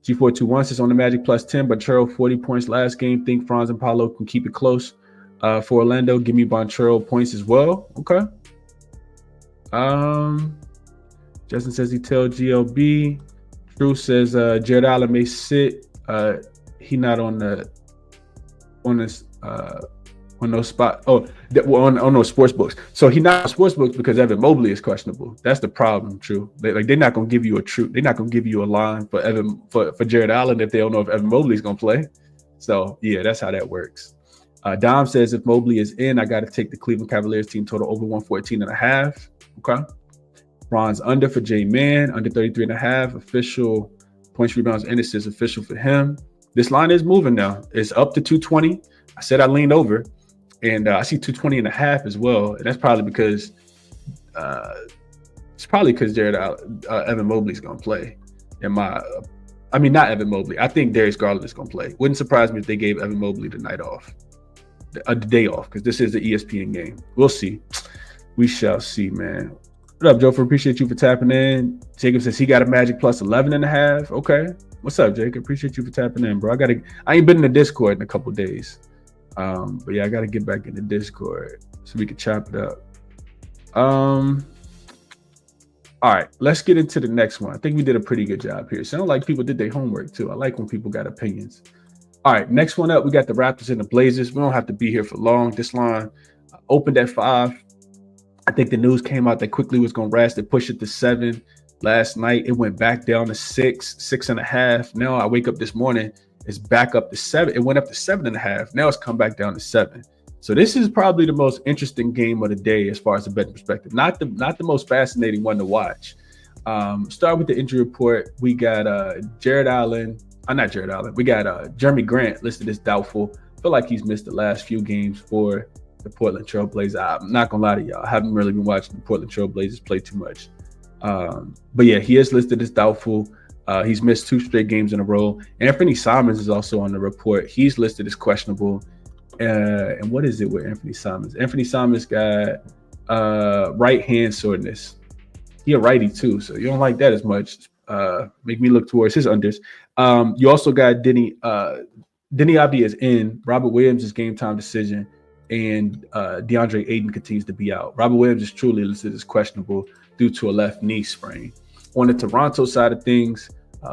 G421 says on the Magic plus 10, but Churro 40 points last game. Think Franz and Paolo can keep it close. For Orlando, give me Bonchero points as well. Okay. Justin says he tell GLB. Drew says Jared Allen may sit. He not on those spot. On those sports books. So he not on sports books because Evan Mobley is questionable. That's the problem. True. They're not gonna give you they're not gonna give you a line for Jared Allen if they don't know if Evan Mobley is gonna play. So yeah, that's how that works. Dom says if Mobley is in, I got to take the Cleveland Cavaliers team total over 114.5. Okay. Franz under for J-Man, under 33.5. Official points, rebounds, and assists official for him. This line is moving now. It's up to 220. I said I leaned over, and I see 220.5 as well. And that's probably because Evan Mobley's gonna play. Not Evan Mobley. I think Darius Garland is gonna play. Wouldn't surprise me if they gave Evan Mobley the night off, the day off, because this is the ESPN game. We'll see. we shall see, man. What up, Joe? Appreciate you for tapping in. Jacob says he got a Magic plus 11.5. Okay. What's up, Jacob? Appreciate you for tapping in, bro. I ain't been in the Discord in a couple days. But yeah, I gotta get back in the Discord so we can chop it up. All right, let's get into the next one. I think we did a pretty good job here. Sound like people did their homework too. I like when people got opinions. All right, next one up, we got the Raptors and the Blazers. We don't have to be here for long. This line opened at 5. I think the news came out that quickly was going to rest and push it to 7 last night. It went back down to 6, 6.5. Now I wake up this morning, it's back up to 7. It went up to 7.5. Now it's come back down to 7. So this is probably the most interesting game of the day as far as the betting perspective. Not the most fascinating one to watch. Start with the injury report. We got We got Jeremy Grant listed as doubtful. I feel like he's missed the last few games for the Portland Trailblazers. I'm not gonna lie to y'all, I haven't really been watching the Portland Trailblazers play too much. But yeah, he is listed as doubtful. He's missed 2 straight games in a row. Anthony Simons is also on the report. He's listed as questionable. And what is it with Anthony Simons? Anthony Simons got right hand soreness. He a righty too, so you don't like that as much. Make me look towards his unders. You also got Denny Abdi is in. Robert Williams is game time decision. And DeAndre Ayton continues to be out. Robert Williams is truly listed as questionable due to a left knee sprain. On the Toronto side of things,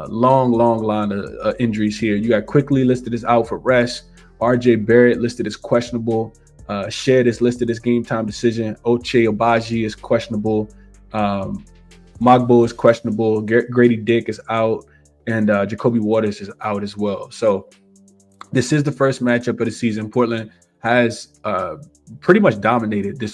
long line of injuries here. You got Quickly listed as out for rest. RJ Barrett listed as questionable. Shed is listed as game time decision. Ochai Agbaji is questionable. Mogbo is questionable. Grady Dick is out. And Jacoby Waters is out as well. So this is the first matchup of the season. Portland has pretty much dominated this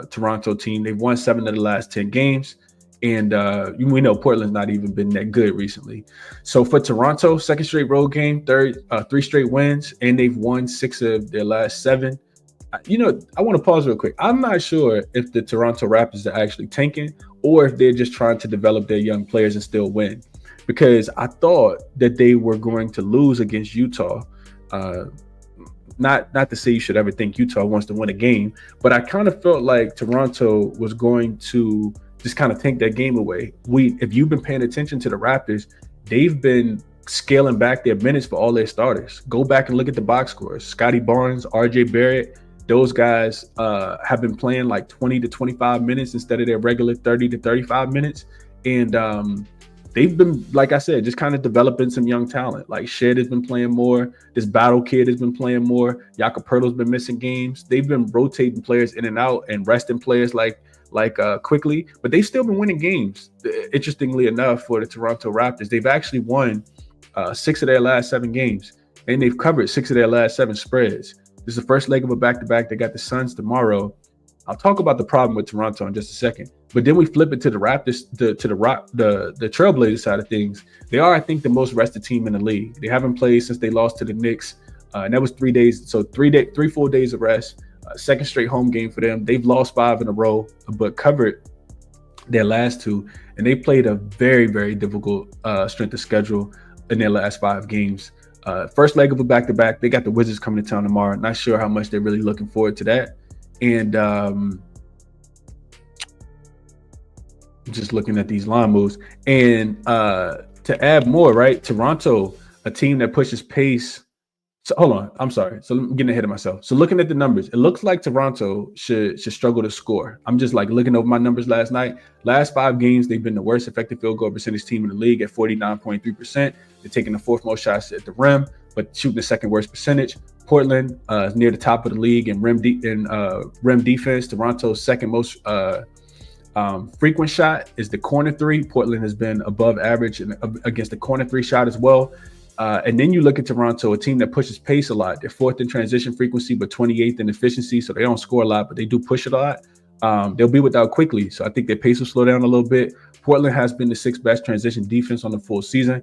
Toronto team. They've won 7 of the last 10 games. And we know Portland's not even been that good recently. So for Toronto, second straight road game, 3 straight wins, and they've won 6 of their last 7. I want to pause real quick. I'm not sure if the Toronto Raptors are actually tanking or if they're just trying to develop their young players and still win. Because I thought that they were going to lose against Utah. Not to say you should ever think Utah wants to win a game, but I kind of felt like Toronto was going to just kind of take that game away. If you've been paying attention to the Raptors, they've been scaling back their minutes for all their starters. Go back and look at the box scores. Scotty Barnes, RJ Barrett, those guys have been playing like 20 to 25 minutes instead of their regular 30 to 35 minutes. And they've been, like I said, just kind of developing some young talent. Like Shed has been playing more. This Battle Kid has been playing more. Jakob Poeltl's been missing games. They've been rotating players in and out and resting players like quickly, but they've still been winning games. Interestingly enough, for the Toronto Raptors, they've actually won 6 of their last 7 games, and they've covered 6 of their last 7 spreads. This is the first leg of a back-to-back. They got the Suns tomorrow. I'll talk about the problem with Toronto in just a second, but then we flip it to the Raptors, the Trailblazers side of things. They are, I think, the most rested team in the league. They haven't played since they lost to the Knicks, and that was 3 days. So 3 full days of rest. Second straight home game for them. They've lost 5 in a row, but covered their last 2. And they played a very, very difficult strength of schedule in their last 5 games. First leg of a back-to-back. They got the Wizards coming to town tomorrow. Not sure how much they're really looking forward to that. And just looking at these line moves. And to add more, right? Toronto, a team that pushes pace. So hold on, I'm sorry. So I'm getting ahead of myself. So looking at the numbers, it looks like Toronto should struggle to score. I'm just like looking over my numbers last night. Last 5 games, they've been the worst effective field goal percentage team in the league at 49.3%. They're taking the 4th most shots at the rim, but shooting the 2nd worst percentage. Portland is near the top of the league in rim defense. Toronto's 2nd most frequent shot is the corner 3. Portland has been above average against the corner 3 shot as well. And then you look at Toronto, a team that pushes pace a lot. They're 4th in transition frequency, but 28th in efficiency. So they don't score a lot, but they do push it a lot. They'll be without Quickly. So I think their pace will slow down a little bit. Portland has been the 6th best transition defense on the full season.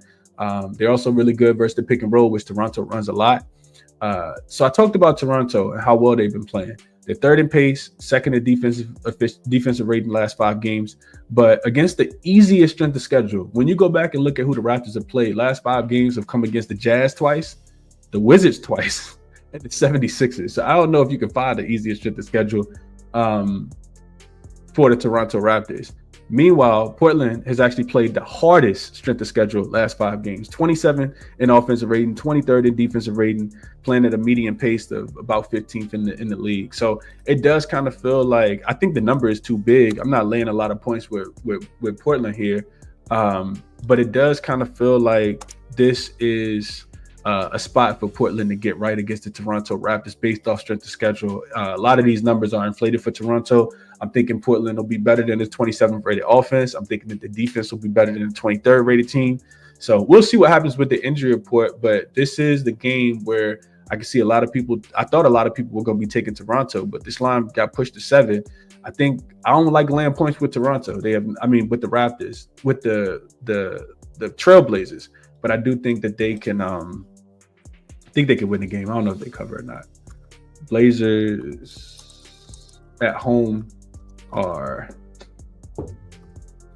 They're also really good versus the pick and roll, which Toronto runs a lot. So I talked about Toronto and how well they've been playing. They're 3rd in pace, 2nd in defensive rating the last 5 games. But against the easiest strength of schedule, when you go back and look at who the Raptors have played, last 5 games have come against the Jazz twice, the Wizards twice, and the 76ers. So I don't know if you can find the easiest strength of schedule. for the Toronto Raptors. Meanwhile, Portland has actually played the hardest strength of schedule last 5 games. 27 in offensive rating, 23rd in defensive rating, playing at a median pace of about 15th in the league. So it does kind of feel like, I think the number is too big. I'm not laying a lot of points with Portland here, but it does kind of feel like this is a spot for Portland to get right against the Toronto Raptors based off strength of schedule. A lot of these numbers are inflated for Toronto. I'm thinking Portland will be better than the 27th rated offense. I'm thinking that the defense will be better than the 23rd rated team. So we'll see what happens with the injury report, but this is the game where I can see a lot of people. I thought a lot of people were going to be taking Toronto, but this line got pushed to 7. I don't like laying points with Toronto. With the Raptors, with the Trailblazers, but I do think that they can. Think they can win the game. I don't know if they cover or not. Blazers at home are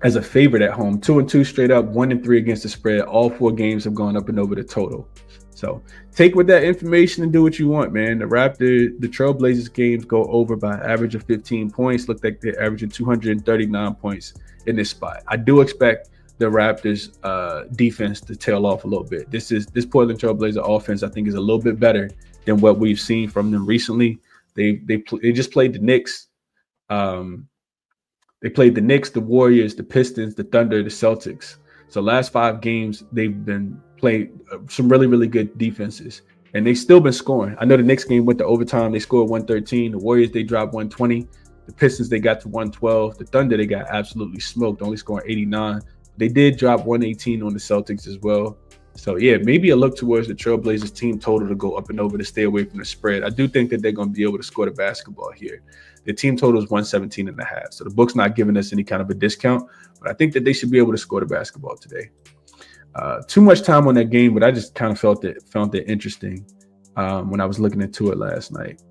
as a favorite at home, 2-2 straight up, 1-3 against the spread. All 4 games have gone up and over the total. So take with that information and do what you want, man. The Trailblazers games go over by an average of 15 points. Look like they're averaging 239 points in this spot. I do expect the Raptors defense to tail off a little bit. This Portland Trailblazer offense, I think, is a little bit better than what we've seen from them recently. They just played the Knicks. They played the Knicks, the Warriors, the Pistons, the Thunder, the Celtics. So last 5 games, they've been playing some really, really good defenses. And they've still been scoring. I know the Knicks game went to overtime. They scored 113. The Warriors, they dropped 120. The Pistons, they got to 112. The Thunder, they got absolutely smoked, only scoring 89. They did drop 118 on the Celtics as well. So, yeah, maybe a look towards the Trailblazers team total to go up and over to stay away from the spread. I do think that they're going to be able to score the basketball here. The team total is 117.5. So the book's not giving us any kind of a discount, but I think that they should be able to score the basketball today. Too much time on that game, but I just kind of found it interesting when I was looking into it last night.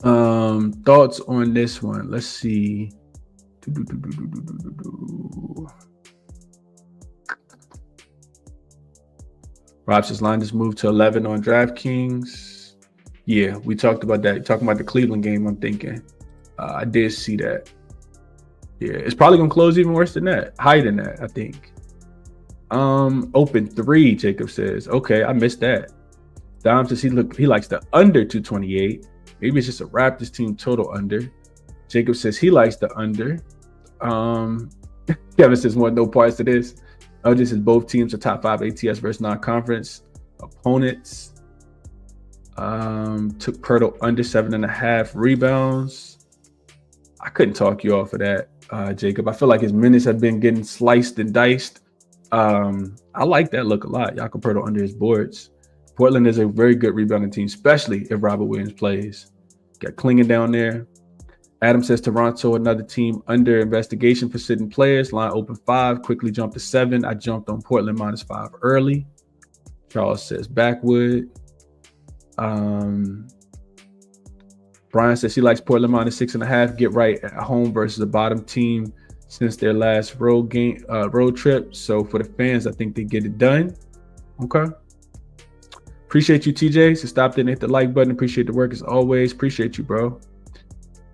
Thoughts on this one? Let's see. Raptors line just moved to 11 on DraftKings. Yeah, we talked about that. Talking about the Cleveland game, I'm thinking. I did see that. Yeah, it's probably going to close even worse than that. Higher than that, I think. Open 3, Jacob says. Okay, I missed that. Dom says he likes the under 228. Maybe it's just a Raptors team total under. Jacob says he likes the under. Kevin says want no parts to this. This is both teams are top 5 ATS versus non-conference opponents. Took Pirtle under 7.5 rebounds. I couldn't talk you off of that, Jacob. I feel like his minutes have been getting sliced and diced. I like that look a lot. Jakob Pirtle under his boards. Portland is a very good rebounding team, especially if Robert Williams plays. Got Klingen down there. Adam says Toronto, another team under investigation for sitting players. Line open 5, quickly jumped to 7. I jumped on Portland -5 early. Charles says Backwood. Brian says he likes Portland -6.5. Get right at home versus the bottom team since their last road trip. So for the fans, I think they get it done. Okay. Appreciate you, TJ. So stop there and hit the like button. Appreciate the work as always. Appreciate you, bro.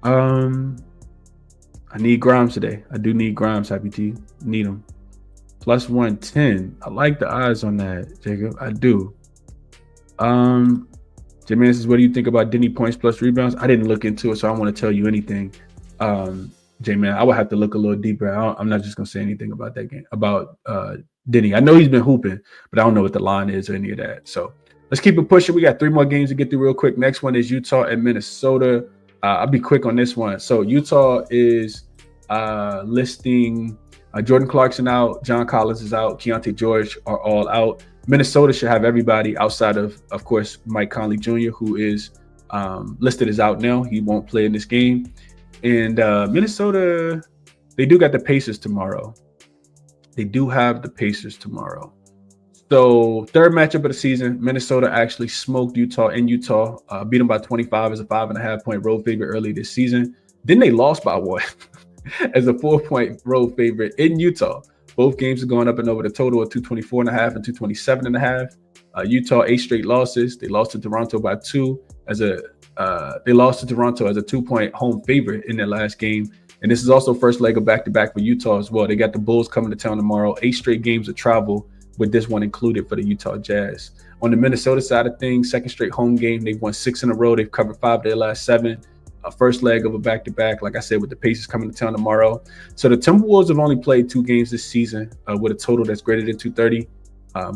I need Grimes today. I do need Grimes, Happy T. Need him. +110. I like the odds on that, Jacob. I do. J-Man says, what do you think about Denny points plus rebounds? I didn't look into it, so I don't want to tell you anything. J-Man, I would have to look a little deeper. I'm not just going to say anything about that game, about Denny. I know he's been hooping, but I don't know what the line is or any of that. So let's keep it pushing. We got 3 more games to get through real quick. Next one is Utah and Minnesota. I'll be quick on this one. So Utah is listing Jordan Clarkson out, John Collins is out, Keontae George are all out. Minnesota should have everybody outside of course, Mike Conley Jr., who is listed as out now. He won't play in this game. And Minnesota, they do got the Pacers tomorrow. They do have the Pacers tomorrow. So 3rd matchup of the season, Minnesota actually smoked Utah in Utah, beat them by 25 as a 5.5-point road favorite early this season. Then they lost by 1 as a 4-point road favorite in Utah. Both games are going up and over the total of 224.5 and 227.5. Utah 8 straight losses. They lost to Toronto by 2 they lost to Toronto as a 2-point home favorite in their last game. And this is also first leg of back-to-back for Utah as well. They got the Bulls coming to town tomorrow, 8 straight games of travel with this one included for the Utah Jazz. On the Minnesota side of things, second straight home game. They've won 6 in a row. They've covered 5 of their last 7. First leg of a back-to-back, like I said, with the Pacers coming to town tomorrow. So the Timberwolves have only played 2 games this season with a total that's greater than 230.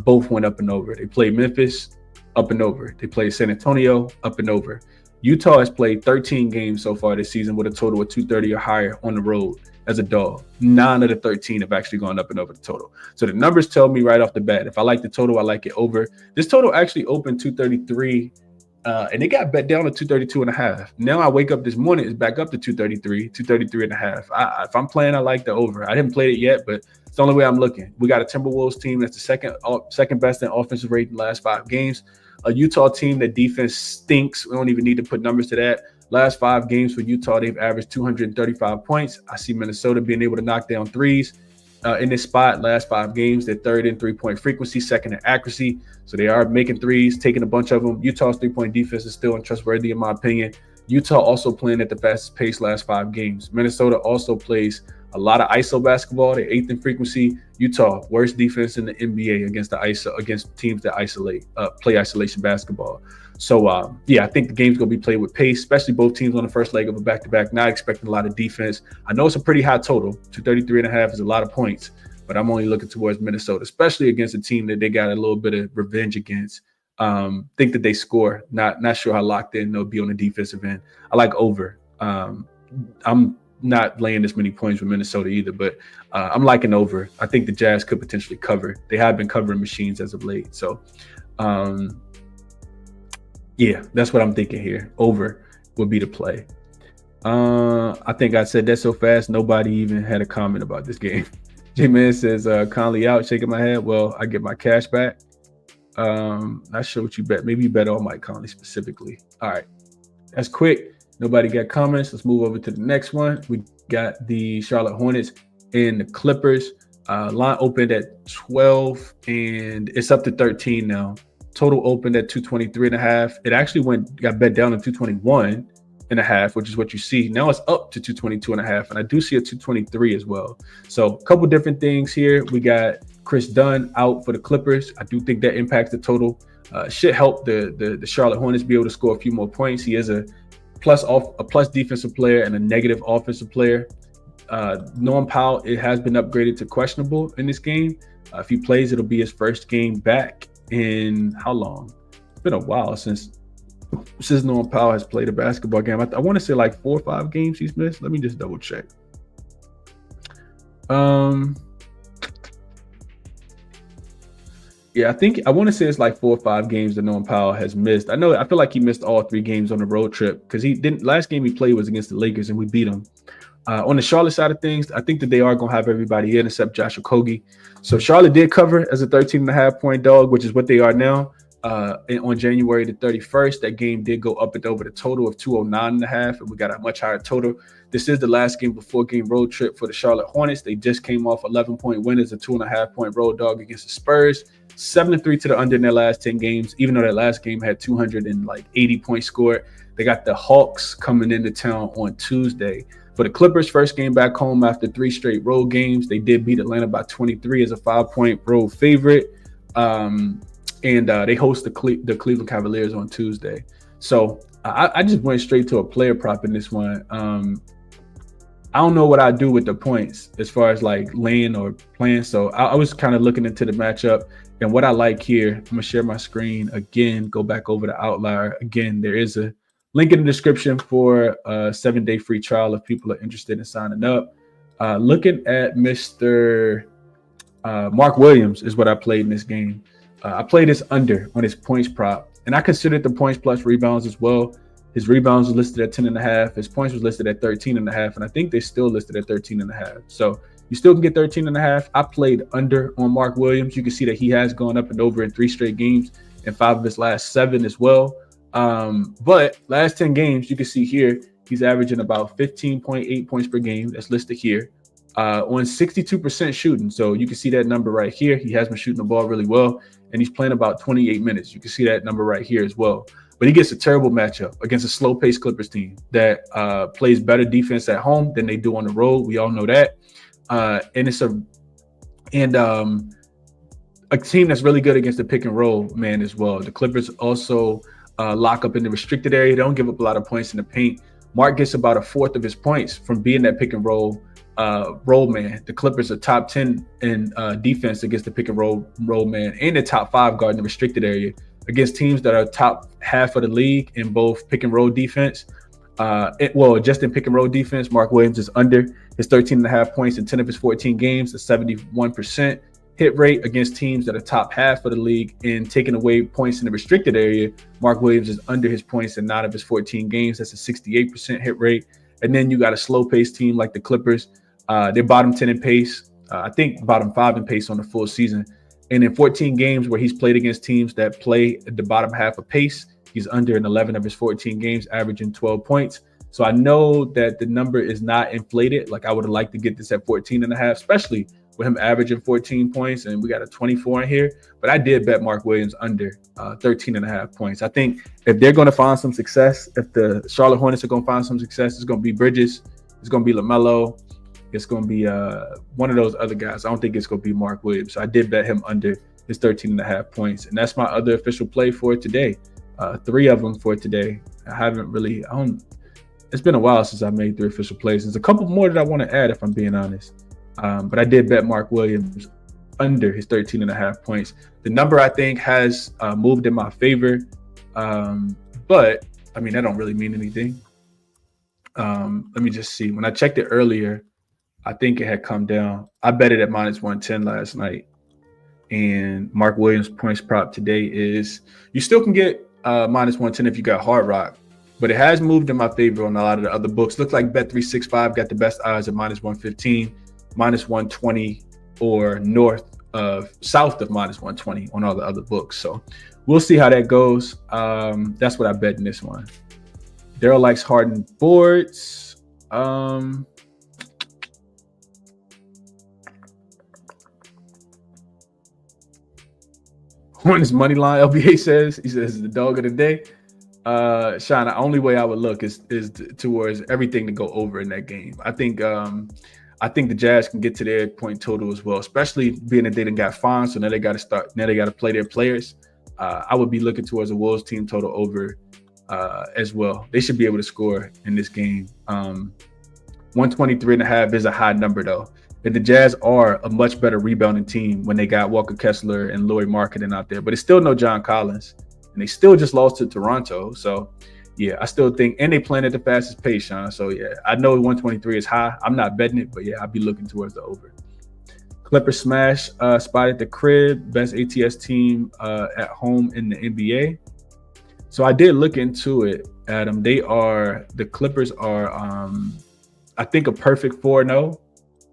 Both went up and over. They played Memphis, up and over. They played San Antonio, up and over. Utah has played 13 games so far this season with a total of 230 or higher on the road as a dog. 9 of the 13 have actually gone up and over the total. So the numbers tell me right off the bat, if I like the total, I like it over. This total actually opened 233, and it got bet down to 232.5. Now I wake up this morning, it's back up to 233.5. If I'm playing, I like the over. I haven't played it yet, but it's the only way I'm looking. We got a Timberwolves team that's the second best in offensive rate in the last 5 games. A Utah team that defense stinks. We don't even need to put numbers to that. Last 5 games for Utah, they've averaged 235 points. I see Minnesota being able to knock down threes in this spot. Last 5 games, they're third in three-point frequency, second in accuracy. So they are making threes, taking a bunch of them. Utah's three-point defense is still untrustworthy, in my opinion. Utah also playing at the fastest pace last 5 games. Minnesota also plays a lot of ISO basketball. They're 8th in frequency. Utah, worst defense in the NBA against teams that play isolation basketball. So, I think the game's going to be played with pace, especially both teams on the first leg of a back-to-back, not expecting a lot of defense. I know it's a pretty high total. 233.5 is a lot of points, but I'm only looking towards Minnesota, especially against a team that they got a little bit of revenge against. Think that they score. Not sure how locked in they'll be on the defensive end. I like over. I'm not laying this many points with Minnesota either, but I'm liking over. I think the Jazz could potentially cover. They have been covering machines as of late. So, that's what I'm thinking here. Over would be the play. I think I said that so fast, nobody even had a comment about this game. J-Man says, Conley out, shaking my head. Well, I get my cash back. Not sure what you bet. Maybe you bet on Mike Conley specifically. All right. That's quick. Nobody got comments. Let's move over to the next one. We got the Charlotte Hornets and the Clippers. Line opened at 12 and it's up to 13 now. Total opened at 223.5. It actually got bet down to 221.5, which is what you see. Now it's up to 222.5, and I do see a 223 as well. So a couple different things here. We got Chris Dunn out for the Clippers. I do think that impacts the total. Should help the Charlotte Hornets be able to score a few more points. He is a plus defensive player and a negative offensive player. Norm Powell, it has been upgraded to questionable in this game. If he plays, it'll be his first game back in how long? It's been a while since Norm Powell has played a basketball game. I want to say like 4 or 5 games he's missed. Let me just double check. I think I want to say it's like 4 or 5 games that Norm Powell has missed. I feel like he missed all 3 games on the road trip because he didn't. Last game he played was against the Lakers and we beat him. On the Charlotte side of things, I think that they are going to have everybody in except Josh Okogie. So Charlotte did cover as a 13.5 point dog, which is what they are now. On January the 31st, that game did go up and over the total of 209.5, and we got a much higher total. This is the last game before game road trip for the Charlotte Hornets. They just came off 11-point win as a 2.5 point road dog against the Spurs. 7-3 to the under in their last 10 games, even though that last game had 280 points scored. They got the Hawks coming into town on Tuesday. For the Clippers, first game back home after 3 straight road games. They did beat Atlanta by 23 as a 5-point road favorite. And they host the Cleveland Cavaliers on Tuesday. So I just went straight to a player prop in this one. I don't know what I do with the points as far as like laying or playing. So I was kind of looking into the matchup. And what I like here, I'm going to share my screen again, go back over to Outlier. Again, there is a link in the description for a 7-day free trial if people are interested in signing up. Looking at Mr. Mark Williams is what I played in this game. I played this under on his points prop, and I considered the points plus rebounds as well. His rebounds was listed at 10.5. His points was listed at 13.5, and I think they still listed at 13.5. So you still can get 13.5. I played under on Mark Williams. You can see that he has gone up and over in 3 straight games and 5 of his last 7 as well. But last 10 games, you can see here, he's averaging about 15.8 points per game. That's listed here. On 62% shooting. So you can see that number right here. He has been shooting the ball really well, and he's playing about 28 minutes. You can see that number right here as well. but he gets a terrible matchup against a slow-paced Clippers team that plays better defense at home than they do on the road. We all know that. And it's a team that's really good against the pick and roll man as well. The Clippers also lock up in the restricted area. They don't give up a lot of points in the paint. Mark gets about a fourth of his points from being that pick and roll man. The Clippers are top 10 in defense against the pick and roll man, and the top 5 guard in the restricted area against teams that are top half of the league in both pick and roll defense. Just in pick and roll defense, Mark Williams is under his 13.5 points in 10 of his 14 games, a 71% hit rate against teams that are top half of the league in taking away points in the restricted area. Mark Williams is under his points in 9 of his 14 games. That's a 68% hit rate. And then you got a slow-paced team like the Clippers. They're bottom 10 in pace. I think bottom 5 in pace on the full season. And in 14 games where he's played against teams that play at the bottom half of pace, he's under in 11 of his 14 games, averaging 12 points. So I know that the number is not inflated. Like, I would have liked to get this at 14.5, especially with him averaging 14 points, and we got a 24 in here. But I did bet Mark Williams under 13.5 points. I think if they're going to find some success, if the Charlotte Hornets are going to find some success, it's going to be Bridges, it's going to be LaMelo, it's going to be one of those other guys. I don't think it's going to be Mark Williams. So I did bet him under his 13.5 points. And that's my other official play for today. 3 of them for today. It's been a while since I made 3 official plays. There's a couple more that I want to add, if I'm being honest. But I did bet Mark Williams under his 13.5 points. The number, I think, has moved in my favor. But, I mean, that don't really mean anything. Let me just see. When I checked it earlier, I think it had come down. I bet it at minus 110 last night. And Mark Williams' points prop today is, you still can get minus 110 if you got Hard Rock. But it has moved in my favor on a lot of the other books. Looks like Bet365 got the best odds at minus 115, minus 120, or south of minus 120 on all the other books. So we'll see how that goes. That's what I bet in this one. Daryl likes Harden boards. Hornets money line, LBA says. He says the dog of the day. Sean, the only way I would look is towards everything to go over in that game. I think the Jazz can get to their point total as well, especially being that they done got fined, so now they got to play their players. I would be looking towards a Wolves team total over as well. They should be able to score in this game. 123.5 is a high number though. And the Jazz are a much better rebounding team when they got Walker Kessler and Lauri Markkanen out there, but it's still no John Collins. And they still just lost to Toronto. So, yeah, I still think – and they playing at the fastest pace, Sean. So, yeah, I know 123 is high. I'm not betting it, but, yeah, I'll be looking towards the over. Clippers smash spot at the crib, best ATS team at home in the NBA. So, I did look into it, Adam. The Clippers are, I think, a perfect 4-0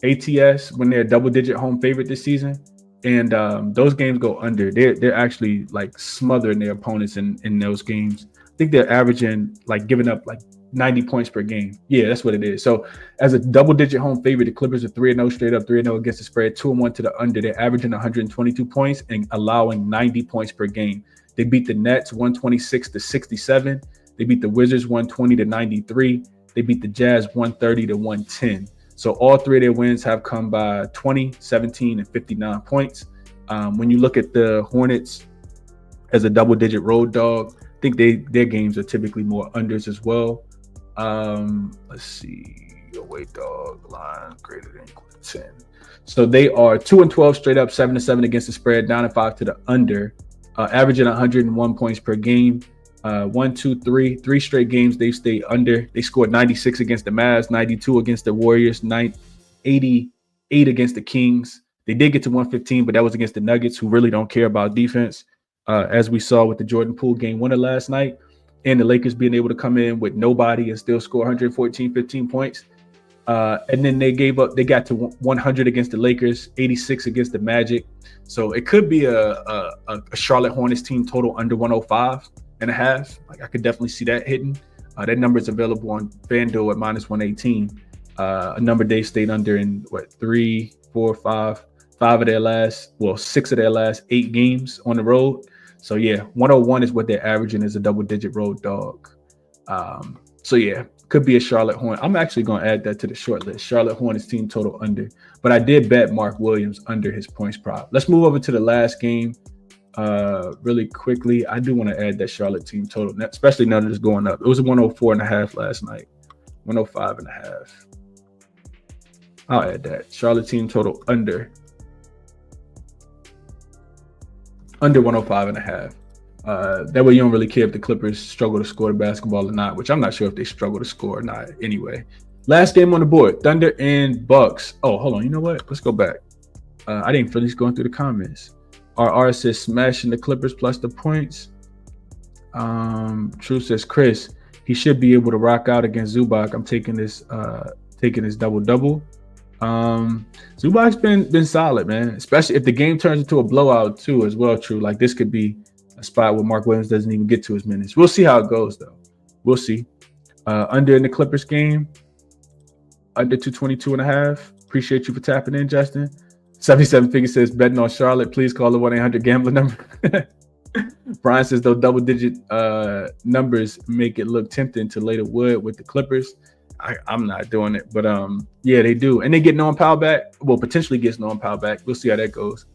ATS when they're a double-digit home favorite this season. And those games go under. They're actually like smothering their opponents in those games. I think they're averaging like giving up like 90 points per game. Yeah, that's what it is. So as a double-digit home favorite, the Clippers are 3-0 straight up, 3-0 against the spread, 2-1 to the under. They're averaging 122 points and allowing 90 points per game. They beat the Nets 126-67. They beat the Wizards 120-93. They beat the Jazz 130-110. So all 3 of their wins have come by 20, 17, and 59 points. When you look at the Hornets as a double-digit road dog, I think their games are typically more unders as well. Let's see, away dog line greater than equal to 10. So they are 2-12 straight up, 7-7 against the spread, 9-5 to the under, averaging 101 points per game. 3 straight games they've stayed under. They scored 96 against the Mavs, 92 against the Warriors, 88 against the Kings. They did get to 115, but that was against the Nuggets, who really don't care about defense, as we saw with the Jordan Poole game winner last night, and the Lakers being able to come in with nobody and still score 15 points. And then they got to 100 against the Lakers, 86 against the Magic. So it could be a Charlotte Hornets team total under 105.5. Like, I could definitely see that hitting. That number is available on FanDuel at minus 118. A number they stayed under in 6 of their last 8 games on the road. So yeah, 101 is what they're averaging as a double-digit road dog. So yeah, could be a Charlotte Hornet. I'm actually going to add that to the short list. Charlotte Hornets team total under. But I did bet Mark Williams under his points prop. Let's move over to the last game really quickly. I do want to add that Charlotte team total, especially now that it's going up. It was a 104.5 last night, 105.5. I'll add that. Charlotte team total under 105.5. That way you don't really care if the Clippers struggle to score the basketball or not, which I'm not sure if they struggle to score or not anyway. Last game on the board, Thunder and Bucks. Oh, hold on. You know what? Let's go back. I didn't finish going through the comments. RR says smashing the Clippers plus the points. True says Chris, he should be able to rock out against Zubac. I'm taking this double-double. Zubac's been solid, man, especially if the game turns into a blowout too as well. True, like this could be a spot where Mark Williams doesn't even get to his minutes. We'll see how it goes though. We'll see. Under in the Clippers game, under 222.5. Appreciate you for tapping in, Justin. 77 Figure says betting on Charlotte. Please call the 1-800-GAMBLER number. Brian says those double-digit numbers make it look tempting to lay the wood with the Clippers. I'm not doing it, but yeah, they do, and they get Norman Powell back. Well, potentially gets Norman Powell back. We'll see how that goes.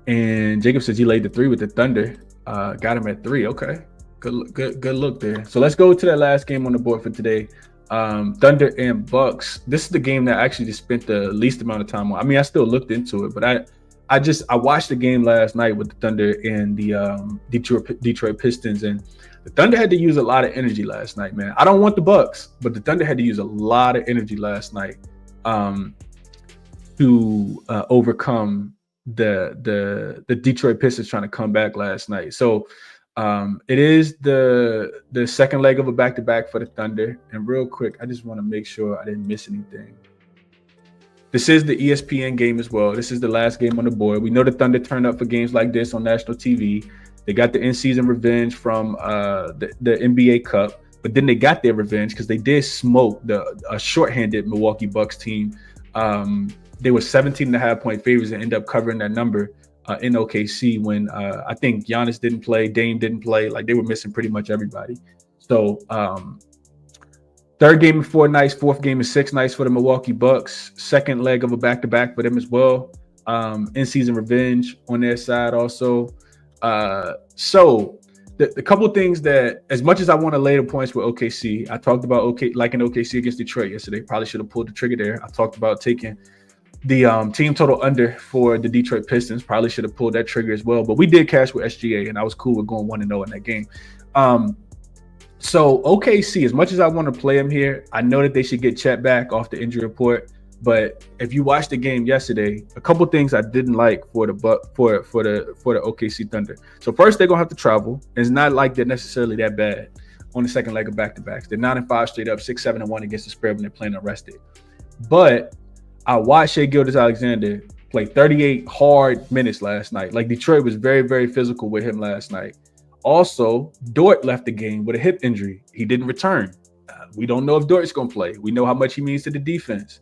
And Jacob says he laid the 3 with the Thunder. Got him at 3. Okay, good look there. So let's go to that last game on the board for today. Thunder and Bucks. This is the game that I actually just spent the least amount of time on. I mean, I still looked into it, but I watched the game last night with the Thunder and the Detroit Pistons, and the Thunder had to use a lot of energy last night, man. I don't want the Bucks, but the Thunder had to use a lot of energy last night to overcome the Detroit Pistons trying to come back last night. So it is the second leg of a back-to-back for the Thunder. And real quick, I just want to make sure I didn't miss anything. This is the ESPN game as well. This is the last game on the board. We know the Thunder turn up for games like this on national TV. They got the in-season revenge from the NBA Cup, but then they got their revenge because they did smoke a shorthanded Milwaukee Bucks team. They were 17.5-point favorites and end up covering that number in OKC when I think Giannis didn't play, Dame didn't play. Like they were missing pretty much everybody. So third game in 4 nights, fourth game in 6 nights for the Milwaukee Bucks. Second leg of a back-to-back for them as well. In-season revenge on their side also. So the couple things that, as much as I want to lay the points with OKC, I talked about like in OKC against Detroit yesterday. Probably should have pulled the trigger there. I talked about taking the team total under for the Detroit Pistons. Probably should have pulled that trigger as well. But we did cash with SGA, and I was cool with going 1-0 in that game. So OKC, as much as I want to play them here, I know that they should get Chet back off the injury report. But if you watched the game yesterday, a couple things I didn't like for the OKC Thunder. So first, they're gonna have to travel. It's not like they're necessarily that bad on the second leg of back-to-backs. They're 9-5 straight up, 6-7-1 against the spread when they're playing unrested. But I watched Shai Gilgeous-Alexander play 38 hard minutes last night. Like Detroit was very, very physical with him last night. Also, Dort left the game with a hip injury. He didn't return. We don't know if Dort's gonna play. We know how much he means to the defense.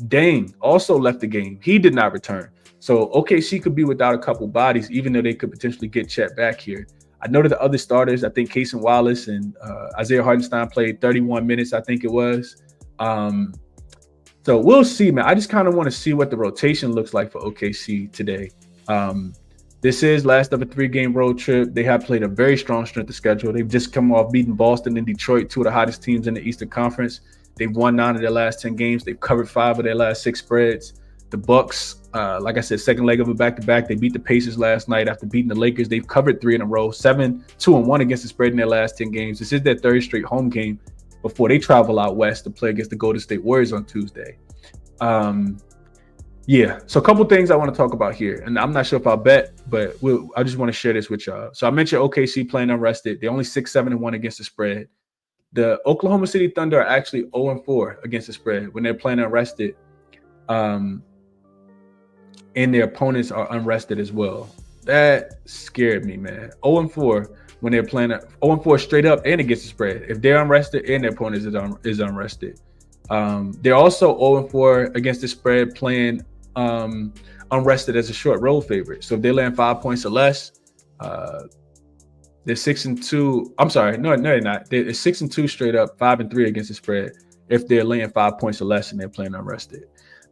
Dame also left the game. He did not return. So OKC could be without a couple bodies, even though they could potentially get Chet back here. I know that the other starters, I think Cason Wallace and Isaiah Hartenstein played 31 minutes, I think it was. So we'll see, man. I just kind of want to see what the rotation looks like for OKC today. This is last of a 3-game road trip. They have played a very strong strength of schedule. They've just come off beating Boston and Detroit, 2 of the hottest teams in the Eastern Conference. They've won 9 of their last 10 games. They've covered 5 of their last 6 spreads. The Bucks, like I said, second leg of a back-to-back. They beat the Pacers last night after beating the Lakers. They've covered 3 in a row, 7-2-1 against the spread in their last 10 games. This is their 3rd straight home game before they travel out west to play against the Golden State Warriors on Tuesday. Yeah, so a couple things I want to talk about here. And I'm not sure if I'll bet, but I just want to share this with y'all. So I mentioned OKC playing unrested. They're only 6-7-1 against the spread. The Oklahoma City Thunder are actually 0-4 against the spread when they're playing unrested. And their opponents are unrested as well. That scared me, man. 0-4 when they're playing 0-4 straight up and against the spread. If they're unrested and their opponent is unrested. They're also 0-4 against the spread playing unrested as a short road favorite. So if they're laying 5 points or less, they're 6-2. I'm sorry, no, they're not. They're 6-2 straight up, 5-3 against the spread if they're laying 5 points or less and they're playing unrested.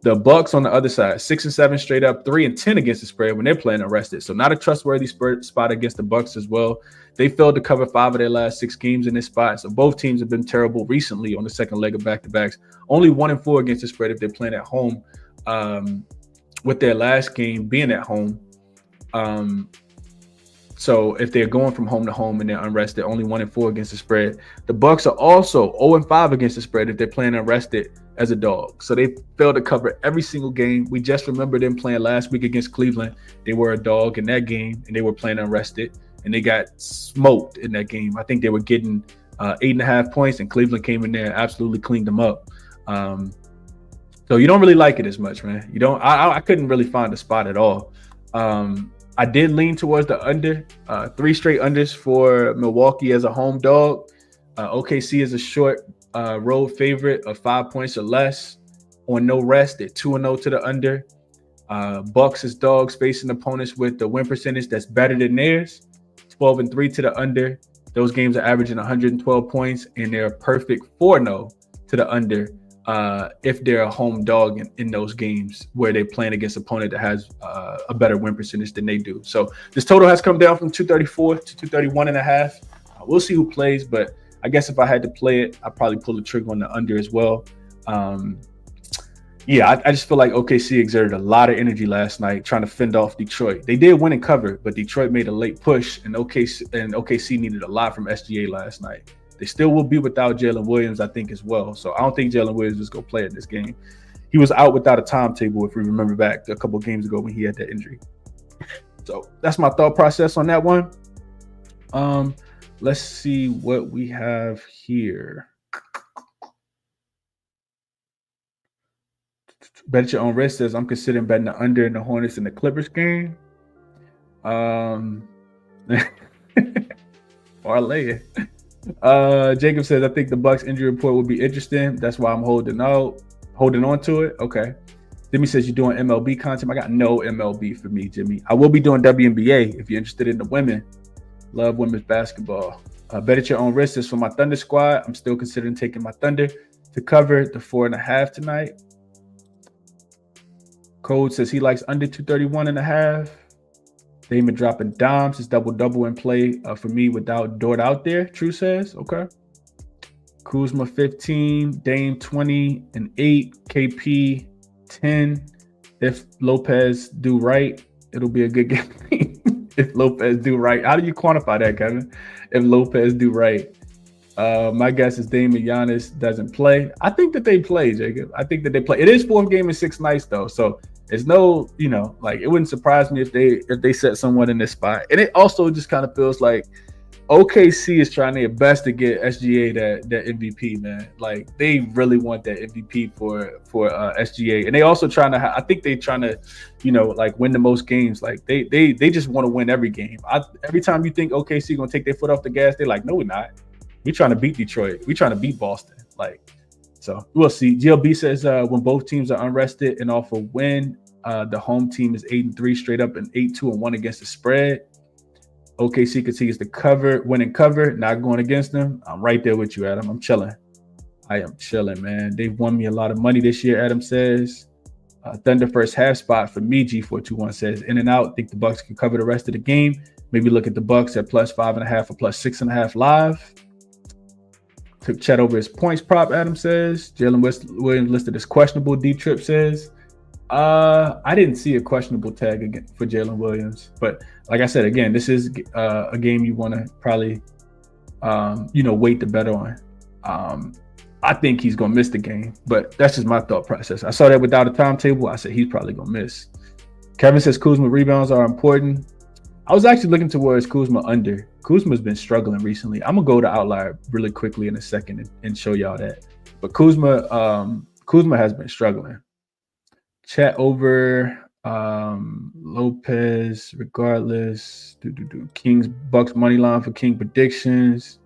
The Bucks on the other side, 6-7 straight up, 3-10 against the spread when they're playing unrested. So not a trustworthy spot against the Bucks as well. They failed to cover 5 of their last 6 games in this spot. So both teams have been terrible recently on the second leg of back-to-backs. Only 1-4 against the spread if they're playing at home, with their last game being at home. So if they're going from home to home and they're unrested, only 1-4 against the spread. The Bucks are also 0-5 against the spread if they're playing unrested as a dog. So they failed to cover every single game. We just remember them playing last week against Cleveland. They were a dog in that game and they were playing unrested and they got smoked in that game. I think they were getting 8.5 points and Cleveland came in there and absolutely cleaned them up. So you don't really like it as much, man. You don't. I couldn't really find a spot at all. I did lean towards the under, 3 straight unders for Milwaukee as a home dog. OKC is a short road favorite of 5 points or less on no rest at 2-0 to the under. Bucks is dogs facing opponents with the win percentage that's better than theirs, 12-3 to the under. Those games are averaging 112 points, and they're perfect 4-0 to the under if they're a home dog in those games where they're playing against an opponent that has a better win percentage than they do. So this total has come down from 234 to 231.5. We'll see who plays, but I guess if I had to play it, I'd probably pull the trigger on the under as well. I just feel like OKC exerted a lot of energy last night trying to fend off Detroit. They did win and cover, but Detroit made a late push, and OKC needed a lot from SGA last night. They still will be without Jalen Williams, I think, as well. So I don't think Jalen Williams is going to play in this game. He was out without a timetable, if we remember back a couple of games ago when he had that injury. So that's my thought process on that one. Let's see what we have here. Bet at your own risk says, I'm considering betting the under in the Hornets and the Clippers game. Parlay it. Jacob says, I think the Bucks injury report will be interesting. That's why I'm holding on to it. Okay. Jimmy says, you're doing MLB content. I got no MLB for me, Jimmy. I will be doing WNBA if you're interested in the women. Love women's basketball. Bet at your own risk is for my Thunder squad. I'm still considering taking my Thunder to cover the 4.5 tonight. Code says he likes under 231.5. Damon dropping dimes. His double-double in play for me without Dort out there, True says. Okay. Kuzma 15, Dame 20 and 8, KP 10. If Lopez do right, it'll be a good game. If Lopez do right. How do you quantify that, Kevin? If Lopez do right. My guess is Dame and Giannis doesn't play. I think that they play, Jacob. I think that they play. It is 4th game in 6 nights, though. So it's no, it wouldn't surprise me if they set someone in this spot. And it also just kind of feels like OKC is trying their best to get SGA that MVP, man. Like they really want that MVP for SGA, and they also trying to. I think they trying to, win the most games. Like they just want to win every game. Every time you think OKC gonna take their foot off the gas, they're like, no, we're not. We're trying to beat Detroit. We're trying to beat Boston. So we'll see. GLB says when both teams are unrested and off a win, the home team is 8-3 straight up and 8-2-1 against the spread. OKC continues to win and cover, not going against them. I'm right there with you, Adam. I'm chilling. I am chilling, man. They've won me a lot of money this year, Adam says. Thunder first half spot for me, G421 says. In and out. Think the Bucks can cover the rest of the game. Maybe look at the Bucks at +5.5 or +6.5 live. Took Chet over his points prop, Adam says. Jalen Williams listed as questionable, D-Trip says. I didn't see a questionable tag again for Jalen Williams. But like I said, again, this is a game you want to probably, wait to bet on. I think he's going to miss the game. But that's just my thought process. I saw that without a timetable. I said he's probably going to miss. Kevin says Kuzma rebounds are important. I was actually looking towards Kuzma under. Kuzma's been struggling recently. I'm going to go to Outlier really quickly in a second and show y'all that. But Kuzma has been struggling. Chat over Lopez, regardless. Kings, Bucks money line for King predictions.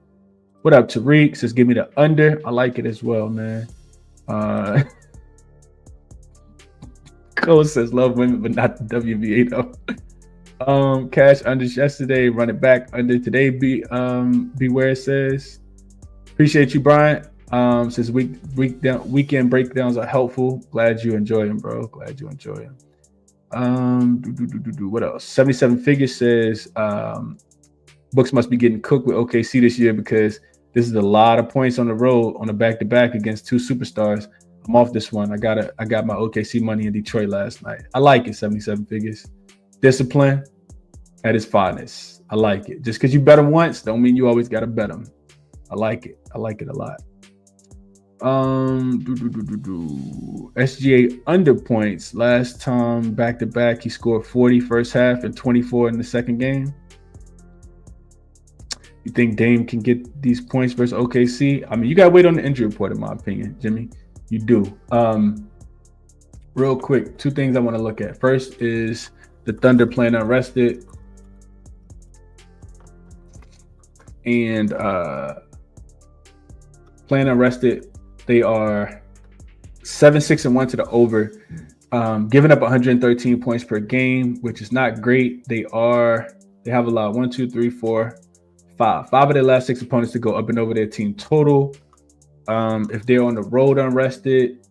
What up, Tariq? Says give me the under. I like it as well, man. Cole says love women, but not the WBA though. Cash unders yesterday, run it back under today. Beware says, appreciate you, Brian. Since weekend breakdowns are helpful. Glad you enjoy them, bro. Glad you enjoy them. What else? 77 Figures says Books must be getting cooked with OKC this year because this is a lot of points on the road on a back-to-back against two superstars. I'm off this one. I got my OKC money in Detroit last night. I like it, 77 Figures. Discipline at its finest. I like it. Just because you bet them once don't mean you always got to bet them. I like it. I like it a lot. SGA under points. Last time back-to-back, he scored 40 first half and 24 in the second game. You think Dame can get these points versus OKC? I mean, you got to wait on the injury report, in my opinion, Jimmy. You do. Real quick, two things I want to look at. First is the Thunder playing unrested. And playing unrested, they are 7-6-1 to the over, giving up 113 points per game, which is not great. They have allowed 1, 2, 3, 4, 5 of their last 6 opponents to go up and over their team total. If they're on the road unrested,